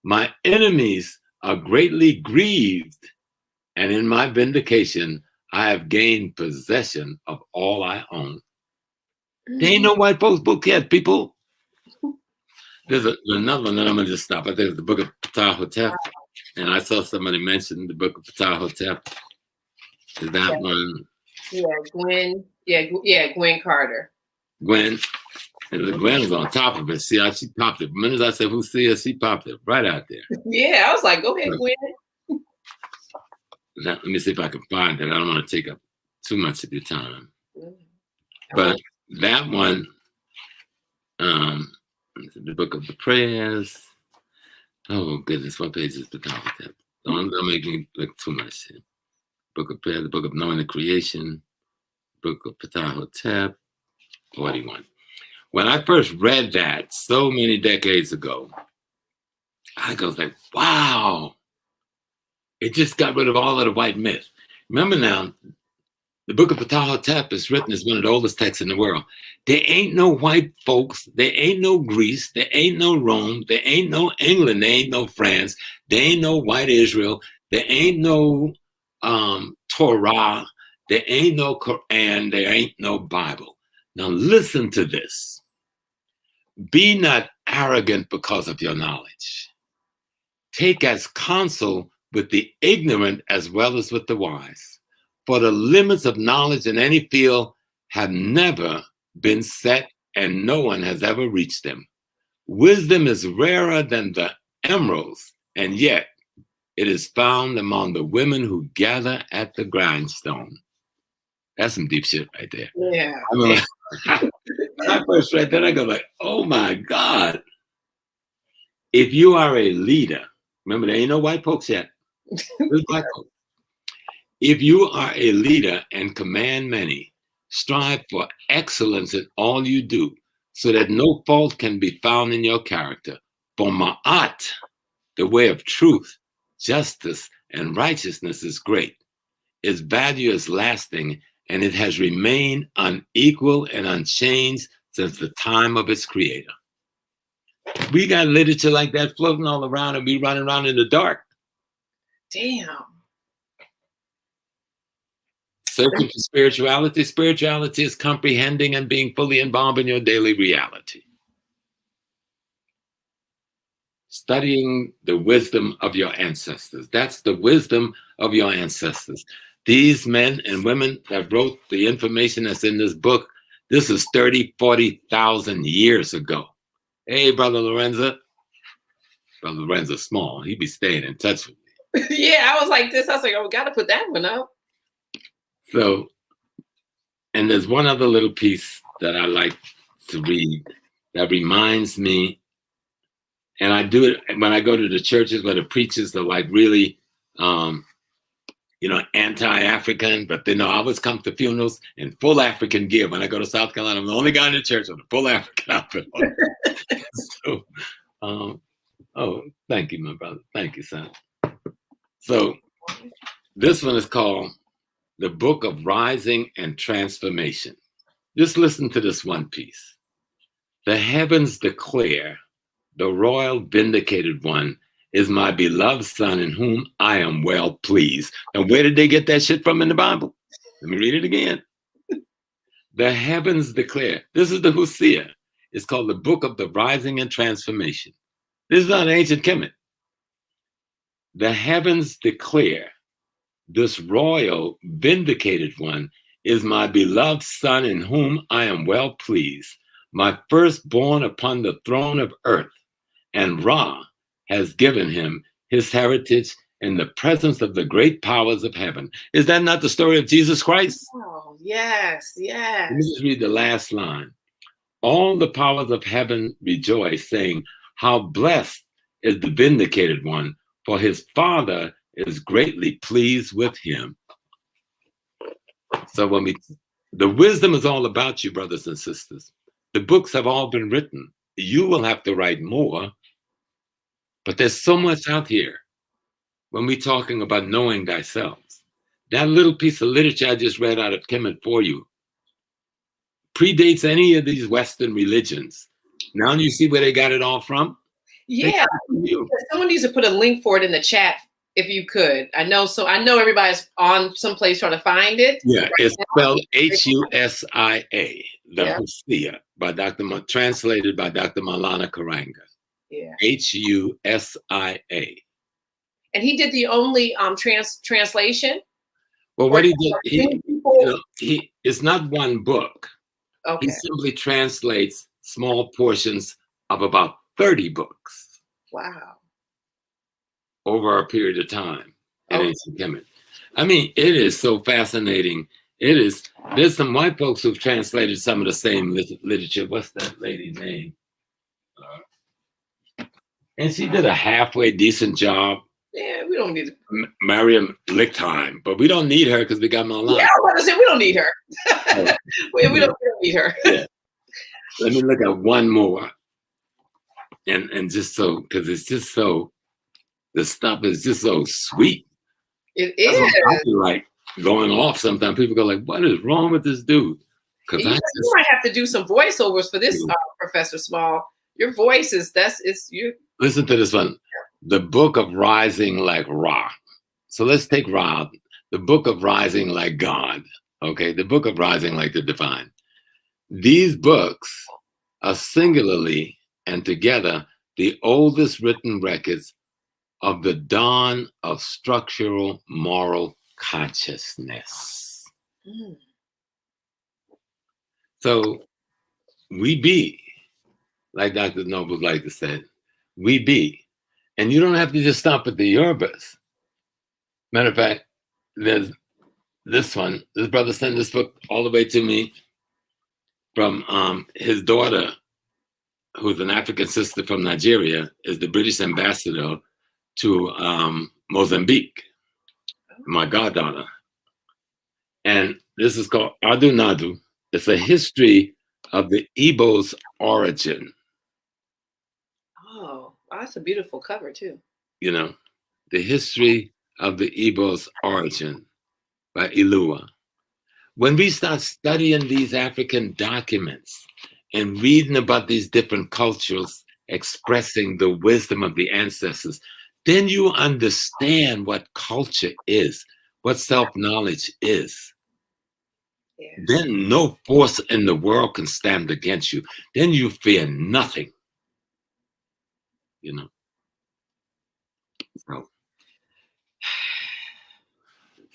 My enemies are greatly grieved, and in my vindication I have gained possession of all I own. There ain't no white folks book yet, people. There's another one that I'm going to just stop. I think it's the book of Ptah-hotep. And I saw somebody mention the book of Ptah-hotep. Is that one? Yeah, Gwen. Yeah, Gwen Carter. Gwen. And Gwen was on top of it. See how she popped it. The minute I said, who see her, she popped it right out there. Yeah, I was like, go ahead, Gwen. Let me see if I can find it. I don't want to take up too much of your time. But that one, the book of the prayers. Oh, goodness, what page is the top of that? Don't make me look too much here. Book of prayer, the book of knowing the creation, book of Ptah-hotep, 41. When I first read that so many decades ago, I was like, wow. It just got rid of all of the white myth. Remember now, the book of Ptah-hotep is written as one of the oldest texts in the world. There ain't no white folks. There ain't no Greece. There ain't no Rome. There ain't no England. There ain't no France. There ain't no white Israel. There ain't no Torah. There ain't no Quran. There ain't no Bible. Now listen to this. Be not arrogant because of your knowledge. Take as counsel with the ignorant as well as with the wise. For the limits of knowledge in any field have never been set, and no one has ever reached them. Wisdom is rarer than the emeralds, and yet it is found among the women who gather at the grindstone. That's some deep shit right there. Yeah. I mean, when I first read that, I go like, oh my God. If you are a leader, remember, there ain't no white folks yet. There's black folks. If you are a leader and command many, strive for excellence in all you do, so that no fault can be found in your character. For ma'at, the way of truth, justice, and righteousness is great. Its value is lasting, and it has remained unequal and unchanged since the time of its creator. We got literature like that floating all around, and we running around in the dark. Damn. Searching for spirituality. Spirituality is comprehending and being fully involved in your daily reality. Studying the wisdom of your ancestors. That's the wisdom of your ancestors. These men and women that wrote the information that's in this book, this is 30, 40,000 years ago. Hey, Brother Lorenzo. Brother Lorenzo Small, he be staying in touch with me. Yeah, I was like this. I was like, oh, we got to put that one up. So, and there's one other little piece that I like to read that reminds me, and I do it when I go to the churches where the preachers are like really, anti-African, but they know I always come to funerals in full African gear. When I go to South Carolina, I'm the only guy in the church with a full African outfit on. So, thank you, my brother. Thank you, son. So, this one is called The Book of Rising and Transformation. Just listen to this one piece. The heavens declare, the royal vindicated one is my beloved son in whom I am well pleased. And where did they get that shit from in the Bible? Let me read it again. The heavens declare. This is the Hosea. It's called the Book of the Rising and Transformation. This is not ancient Kemet. The heavens declare, this royal vindicated one is my beloved son in whom I am well pleased, my firstborn upon the throne of earth, and Ra has given him his heritage in the presence of the great powers of heaven. Is that not the story of Jesus Christ? Oh, yes, yes. Let me just read the last line. All the powers of heaven rejoice, saying, how blessed is the vindicated one, for his Father is greatly pleased with him. So the wisdom is all about you, brothers and sisters. The books have all been written. You will have to write more, but there's so much out here when we're talking about knowing thyself. That little piece of literature I just read out of Kemet for you predates any of these Western religions. Now you see where they got it all from? Yeah. Someone needs to put a link for it in the chat if you could. I know everybody's on someplace trying to find it. Yeah, it's spelled Husia, the Hosea, by translated by Dr. Maulana Karanga. Yeah. Husia. And he did the only translation. Well, what he did, it's not one book. Okay. He simply translates small portions of about 30 books. Wow. Over a period of time in ancient Kemet. I mean, it is so fascinating. It is. There's some white folks who've translated some of the same literature. What's that lady's name? And she did a halfway decent job. Yeah, we don't need Mariam Lichtheim, but we don't need her because we got Malala. Yeah, I was about to say we don't need her. we don't need her. Yeah. Let me look at one more, and just so because it's just so the stuff is just so sweet. It That's is. I feel like going off sometimes. People go like, "What is wrong with this dude?" Because you might have to do some voiceovers for this, Professor Small. Your voice is you. Listen to this one. The Book of Rising Like Ra. So let's take Ra. The Book of Rising Like God. Okay, the Book of Rising Like the Divine. These books are singularly and together the oldest written records of the dawn of structural moral consciousness. Mm. So we be, like Dr. Nobles like to say, we be. And you don't have to just stop at the Yorubas. Matter of fact, there's this one. This brother sent this book all the way to me from his daughter, who's an African sister from Nigeria, is the British ambassador to Mozambique, my goddaughter. And this is called Adu Nadu. It's a history of the Igbo's origin. Oh, that's a beautiful cover too. You know, the history of the Igbo's origin by Ilua. When we start studying these African documents and reading about these different cultures expressing the wisdom of the ancestors, then you understand what culture is, what self-knowledge is. Yeah. Then no force in the world can stand against you. Then you fear nothing. You know.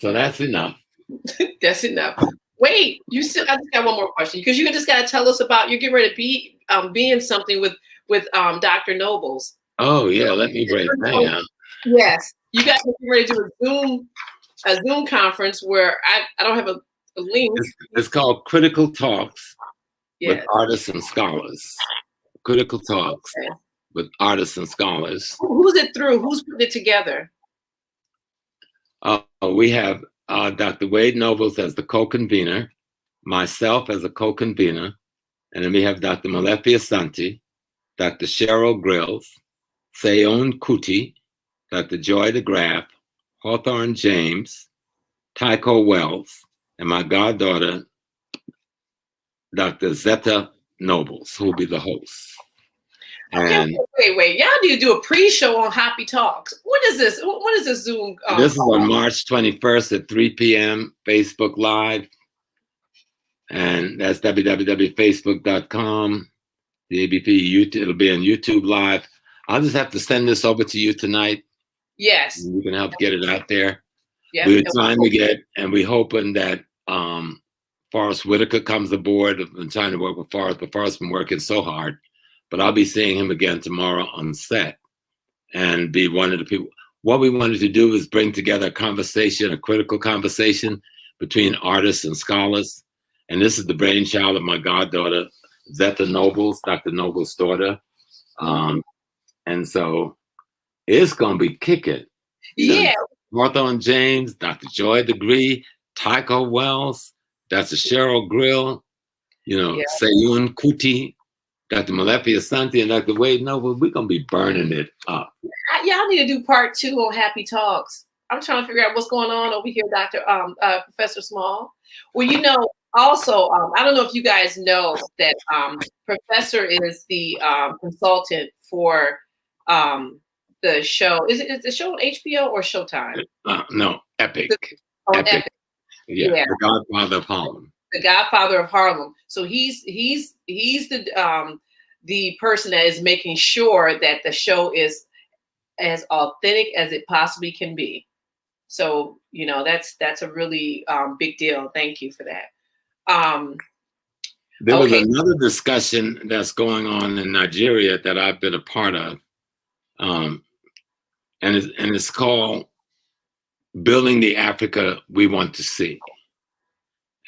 So that's enough. That's enough. Wait, I just got one more question because you just got to tell us about you're getting ready to be in something with Dr. Nobles. Oh yeah, let me break that down. Yes, you guys are getting ready to do a Zoom conference where I don't have a link. It's called Critical Talks Yes. with Artists and Scholars. Critical Talks with Artists and Scholars. Who's it through? Who's putting it together? We have Dr. Wade Nobles as the co-convener, myself as a co-convener, and then we have Dr. Malefi Asante, Dr. Cheryl Grills, Seyon Kuti, Dr. Joy DeGraff, Hawthorne James, Tycho Wells, and my goddaughter, Dr. Zeta Nobles, who will be the host. And wait. Y'all need to do a pre-show on HAPI Talks. When is this? When is this Zoom? This is on March 21st at 3 p.m. Facebook Live. And that's www.facebook.com. The ABP YouTube, it'll be on YouTube Live. I'll just have to send this over to you tonight. Yes. You can help get it out there. Yeah. We're trying to get, and we're hoping that Forrest Whitaker comes aboard. I've been trying to work with Forrest, but Forrest's been working so hard. But I'll be seeing him again tomorrow on set and be one of the people. What we wanted to do is bring together a conversation, a critical conversation between artists and scholars. And this is the brainchild of my goddaughter, Zeta Nobles, Dr. Nobles' daughter. And so it's going to be kicking. Yeah. Hawthorne James, Dr. Joy Degree, Tycho Wells, Dr. Cheryl Grill, Seyon Kuti, Dr. Malefi Asante, and Dr. Wade Noble. We're going to be burning it up. Y'all need to do part 2 on HAPI Talks. I'm trying to figure out what's going on over here, Professor Small. Well, also, I don't know if you guys know that Professor is the consultant for the show. Is the show on HBO or Showtime? No, Epic. Epic. Yeah, The Godfather of Harlem. The Godfather of Harlem. So he's the the person that is making sure that the show is as authentic as it possibly can be. So, that's a really big deal. Thank you for that. There was Okay. another discussion that's going on in Nigeria that I've been a part of, and it's called Building the Africa We Want to See.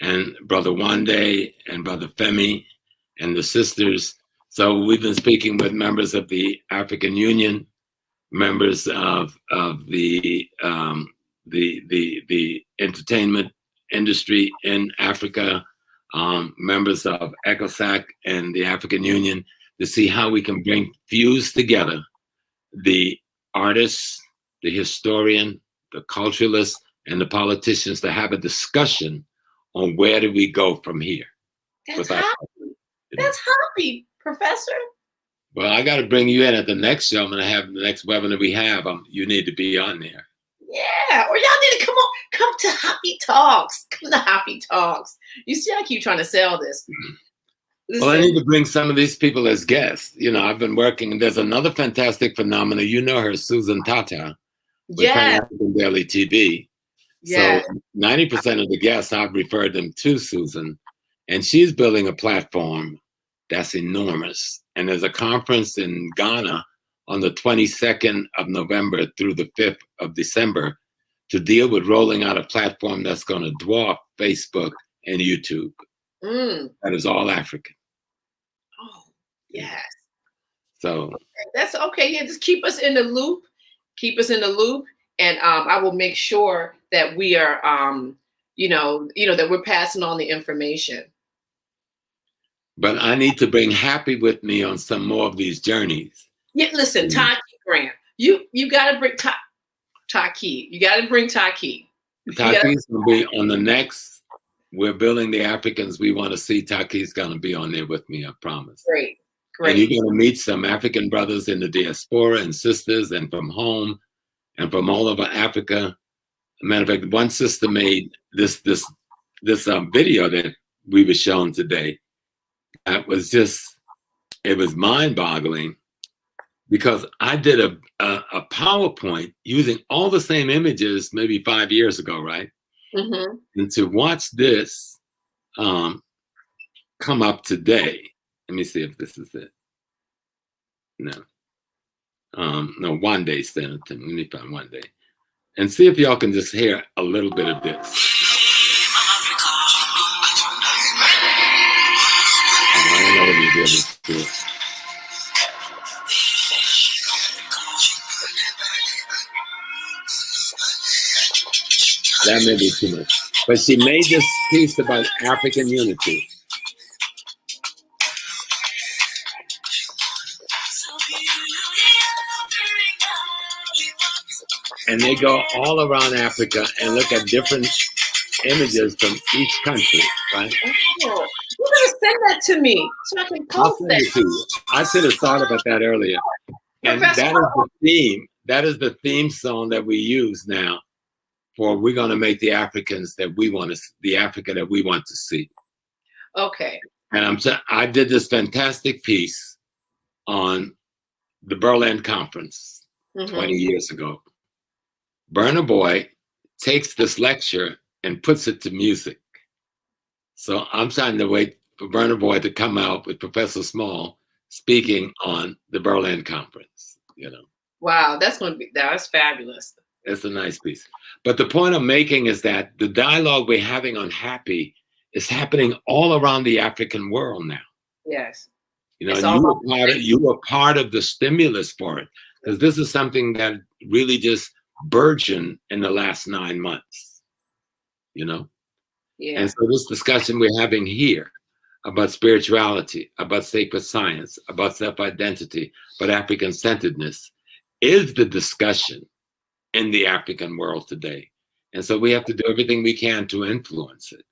And Brother Wande and Brother Femi and the sisters. So we've been speaking with members of the African Union, members of the entertainment industry in Africa, members of ECOSAC and the African Union, to see how we can fuse together the artists, the historian, the culturalists, and the politicians to have a discussion on where do we go from here. That's happy. That's happy, Professor. Well, I got to bring you in at the next show. I'm going to have the next webinar we have. You need to be on there. Yeah, or y'all need to come to HAPI Talks. Come to HAPI Talks. You see, I keep trying to sell this. Listen. Well, I need to bring some of these people as guests. I've been working. There's another fantastic phenomenon. You know her, Susan Tata. Yeah. Daily TV. Yeah. So 90% of the guests, I've referred them to Susan, and she's building a platform that's enormous. And there's a conference in Ghana on the 22nd of November through the 5th of December to deal with rolling out a platform that's going to dwarf Facebook and YouTube. That is all African. Oh, yes. So that's okay. Yeah, just keep us in the loop. Keep us in the loop. And I will make sure that we are, that we're passing on the information. But I need to bring Happy with me on some more of these journeys. Yeah, listen, Taki Grant, you got to bring Taki. You got to bring Taki. Taki's going to be on the next. We're building the Africans we want to see. Taki's going to be on there with me, I promise. Great. And you're going to meet some African brothers in the diaspora and sisters and from home and from all over Africa. Matter of fact, one sister made this video that we were shown today. That was it was mind-boggling, because I did a PowerPoint using all the same images maybe 5 years ago, right? Mm-hmm. And to watch this come up today. Let me see if this is it. No, one day sent it to me. Let me find one day. And see if y'all can just hear a little bit of this. I don't know if you did this too. That may be too much. But she made this piece about African unity. And they go all around Africa and look at different images from each country, right? Oh, you're gonna send that to me so I can post it to you. I should have thought about that earlier. And that is the theme. That is the theme song that we use now for we're going to make the Africans that we want to, the Africa that we want to see. Okay. And I did this fantastic piece on the Berlin Conference 20 years ago. Burna Boy takes this lecture and puts it to music. So I'm trying to wait for Burna Boy to come out with Professor Small speaking on the Berlin Conference, Wow, that's fabulous. It's a nice piece. But the point I'm making is that the dialogue we're having on Happy is happening all around the African world now. Yes. You were part of the stimulus for it, because this is something that really just burgeoned in the last 9 months, Yeah. And so this discussion we're having here about spirituality, about sacred science, about self-identity, about African-centeredness is the discussion in the African world today. And so we have to do everything we can to influence it.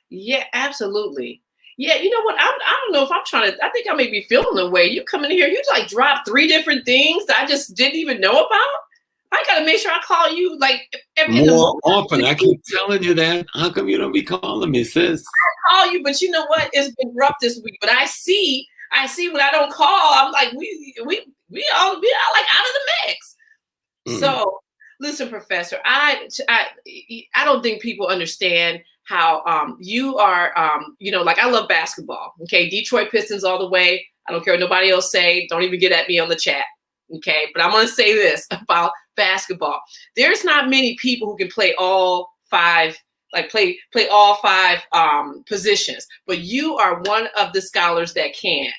Yeah, absolutely. Yeah, you know what? I don't know if I'm trying to, I think I may be feeling the way. You come in here, you like drop 3 different things that I just didn't even know about. I got to make sure I call you like more often. I keep telling you that. How come you don't be calling me, sis? I call you, but you know what? It's been rough this week. But I see I see when I don't call, I'm like, we all like out of the mix. So listen, Professor, I don't think people understand how you are, like I love basketball. Okay, Detroit Pistons all the way. I don't care what nobody else say. Don't even get at me on the chat. Okay, but I'm gonna say this about basketball. There's not many people who can play all five, like play all five positions, but you are one of the scholars that can.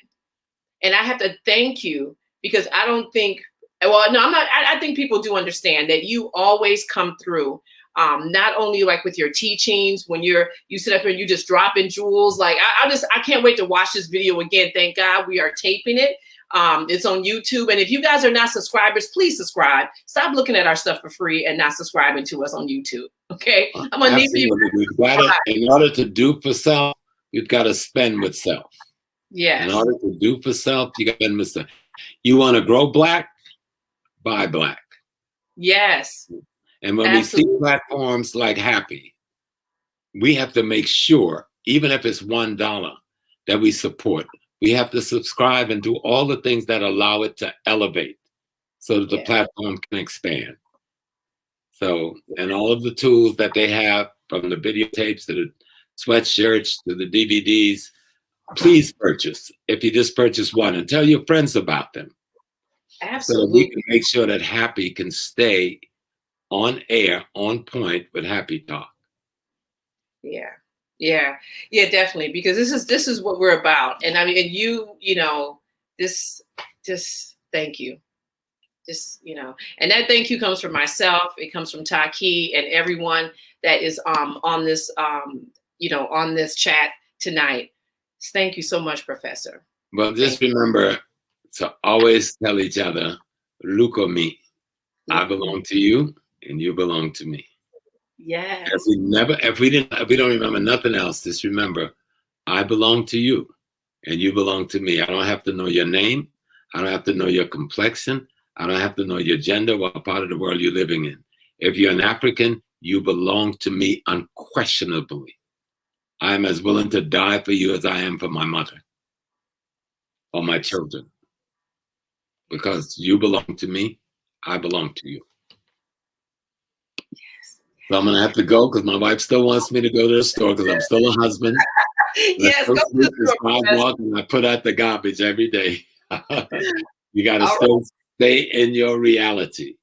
And I have to thank you because I don't think, well, no, I'm not, I think people do understand that you always come through, not only like with your teachings, when you sit up here and you just drop in jewels. Like I can't wait to watch this video again. Thank God we are taping it. It's on YouTube. And if you guys are not subscribers, please subscribe. Stop looking at our stuff for free and not subscribing to us on YouTube. Okay. I'm gonna need people. In order to do for self, you've got to spend with self. Yes. In order to do for self, you got to spend with self. You want to grow black? Buy black. Yes. And when we see platforms like HAPI, we have to make sure, even if it's $1, that we support. We have to subscribe and do all the things that allow it to elevate so that the platform can expand. So, and all of the tools that they have, from the videotapes to the sweatshirts to the DVDs, please purchase. If you just purchase one, and tell your friends about them. Absolutely. So we can make sure that HAPI can stay on air, on point with HAPI Talk. Yeah, definitely. Because this is what we're about. And I mean, and you know, this, just thank you. Just, and that thank you comes from myself. It comes from Taki and everyone that is on this, on this chat tonight. Thank you so much, Professor. Well, just remember to always tell each other, look at me. I belong to you and you belong to me. Yes. If we don't remember nothing else, just remember, I belong to you and you belong to me. I don't have to know your name. I don't have to know your complexion. I don't have to know your gender, what part of the world you're living in. If you're an African, you belong to me unquestionably. I am as willing to die for you as I am for my mother or my children. Because you belong to me, I belong to you. So I'm gonna have to go because my wife still wants me to go to the store because I'm still a husband. Yes, go to the sidewalk and I put out the garbage every day. You gotta still stay in your reality.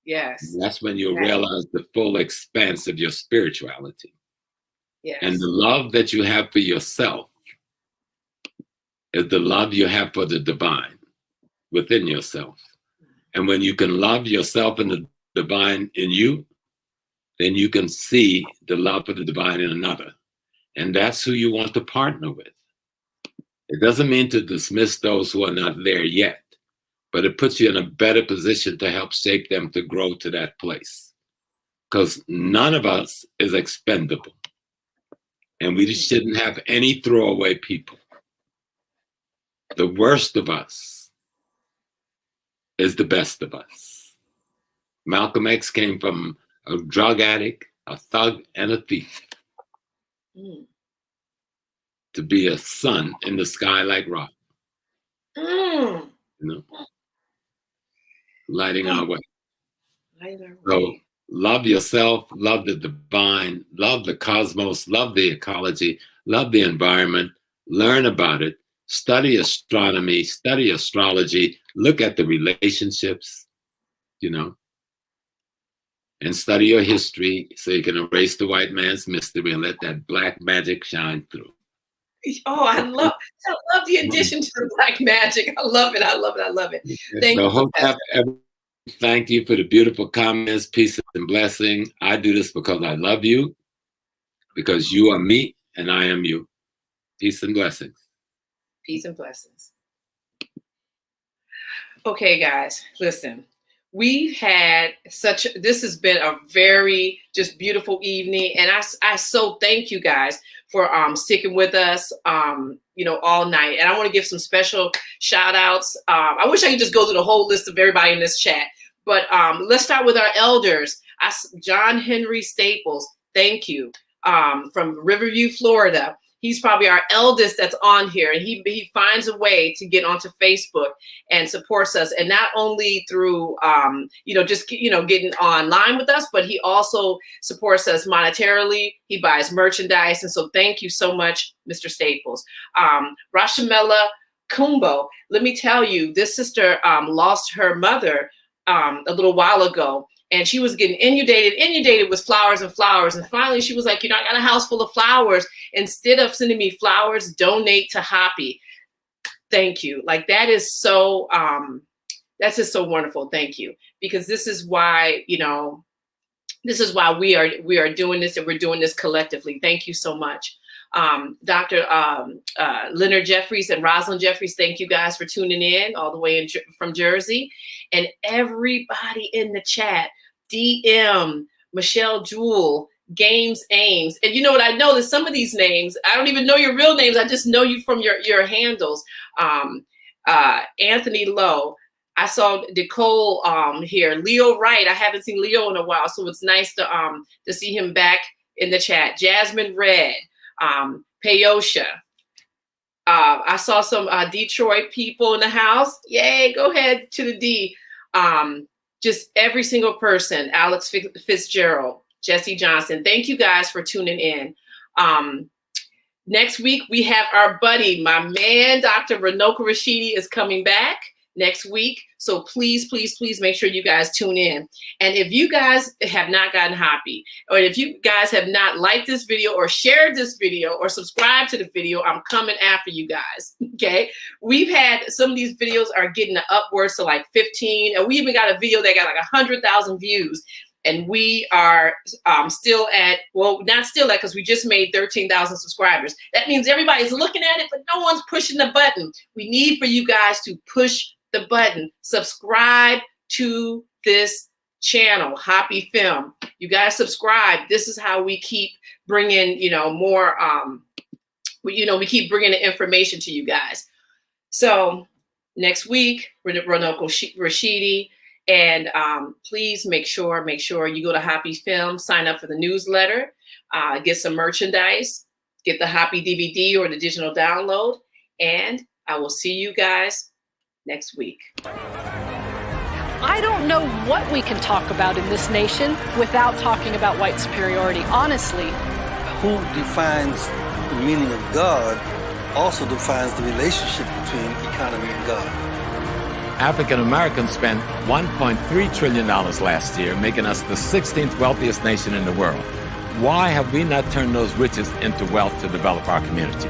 Yes. And that's when you'll realize the full expanse of your spirituality. Yes. And the love that you have for yourself is the love you have for the divine within yourself. And when you can love yourself and the divine in you, then you can see the love for the divine in another. And that's who you want to partner with. It doesn't mean to dismiss those who are not there yet, but it puts you in a better position to help shape them to grow to that place. Because none of us is expendable. And we shouldn't have any throwaway people. The worst of us is the best of us. Malcolm X came from a drug addict, a thug, and a thief. To be a sun in the sky like rock. Lighting our way. So love yourself, love the divine, love the cosmos, love the ecology, love the environment, learn about it, study astronomy, study astrology, look at the relationships, and study your history so you can erase the white man's mystery and let that black magic shine through. Oh, I love the addition to the black magic. I love it. Thank you. Thank you for the beautiful comments, peace and blessing. I do this because I love you, because you are me and I am you. Peace and blessings. Peace and blessings. Okay, guys, listen. We've had this has been a very just beautiful evening. And I so thank you guys for sticking with us, all night. And I want to give some special shout outs. I wish I could just go through the whole list of everybody in this chat, but let's start with our elders. John Henry Staples, thank you, from Riverview, Florida. He's probably our eldest that's on here, and he finds a way to get onto Facebook and supports us, and not only through just getting online with us, but he also supports us monetarily. He buys merchandise, and so thank you so much, Mr. Staples. Rashamela Kumbo, let me tell you, this sister lost her mother a little while ago. And she was getting inundated with flowers and flowers. And finally, she was like, I got a house full of flowers. Instead of sending me flowers, donate to HAPI. Thank you. Like, that is so, that's just so wonderful. Thank you. Because this is why, we are doing this, and we're doing this collectively. Thank you so much. Dr. Leonard Jeffries and Rosalind Jeffries, thank you guys for tuning in all the way from Jersey. And everybody in the chat, DM, Michelle Jewell, Games Ames. And you know what I noticed? Some of these names, I don't even know your real names. I just know you from your handles. Anthony Lowe. I saw Nicole here. Leo Wright. I haven't seen Leo in a while, so it's nice to see him back in the chat. Jasmine Red. Payosha. I saw some Detroit people in the house. Yay, go ahead to the D. Just every single person. Alex Fitzgerald, Jesse Johnson. Thank you guys for tuning in. Next week, we have our buddy, my man, Dr. Ranoka Rashidi is coming back next week. So please, please, please make sure you guys tune in. And if you guys have not gotten HAPI, or if you guys have not liked this video or shared this video or subscribed to the video, I'm coming after you guys, okay? We've had, some of these videos are getting upwards to like 15, and we even got a video that got like 100,000 views. And we are still at, well, not still at, because we just made 13,000 subscribers. That means everybody's looking at it, but no one's pushing the button. We need for you guys to push the button. Subscribe to this channel, HAPI Film. You guys subscribe. This is how we keep bringing, more, we keep bringing the information to you guys. So next week, Ranoka Rashidi. And please make sure you go to HAPI Film, sign up for the newsletter, get some merchandise, get the HAPI DVD or the digital download, and I will see you guys next week. I don't know what we can talk about in this nation without talking about white superiority, honestly. Who defines the meaning of God also defines the relationship between economy and God. African Americans spent $1.3 trillion last year, making us the 16th wealthiest nation in the world. Why have we not turned those riches into wealth to develop our community?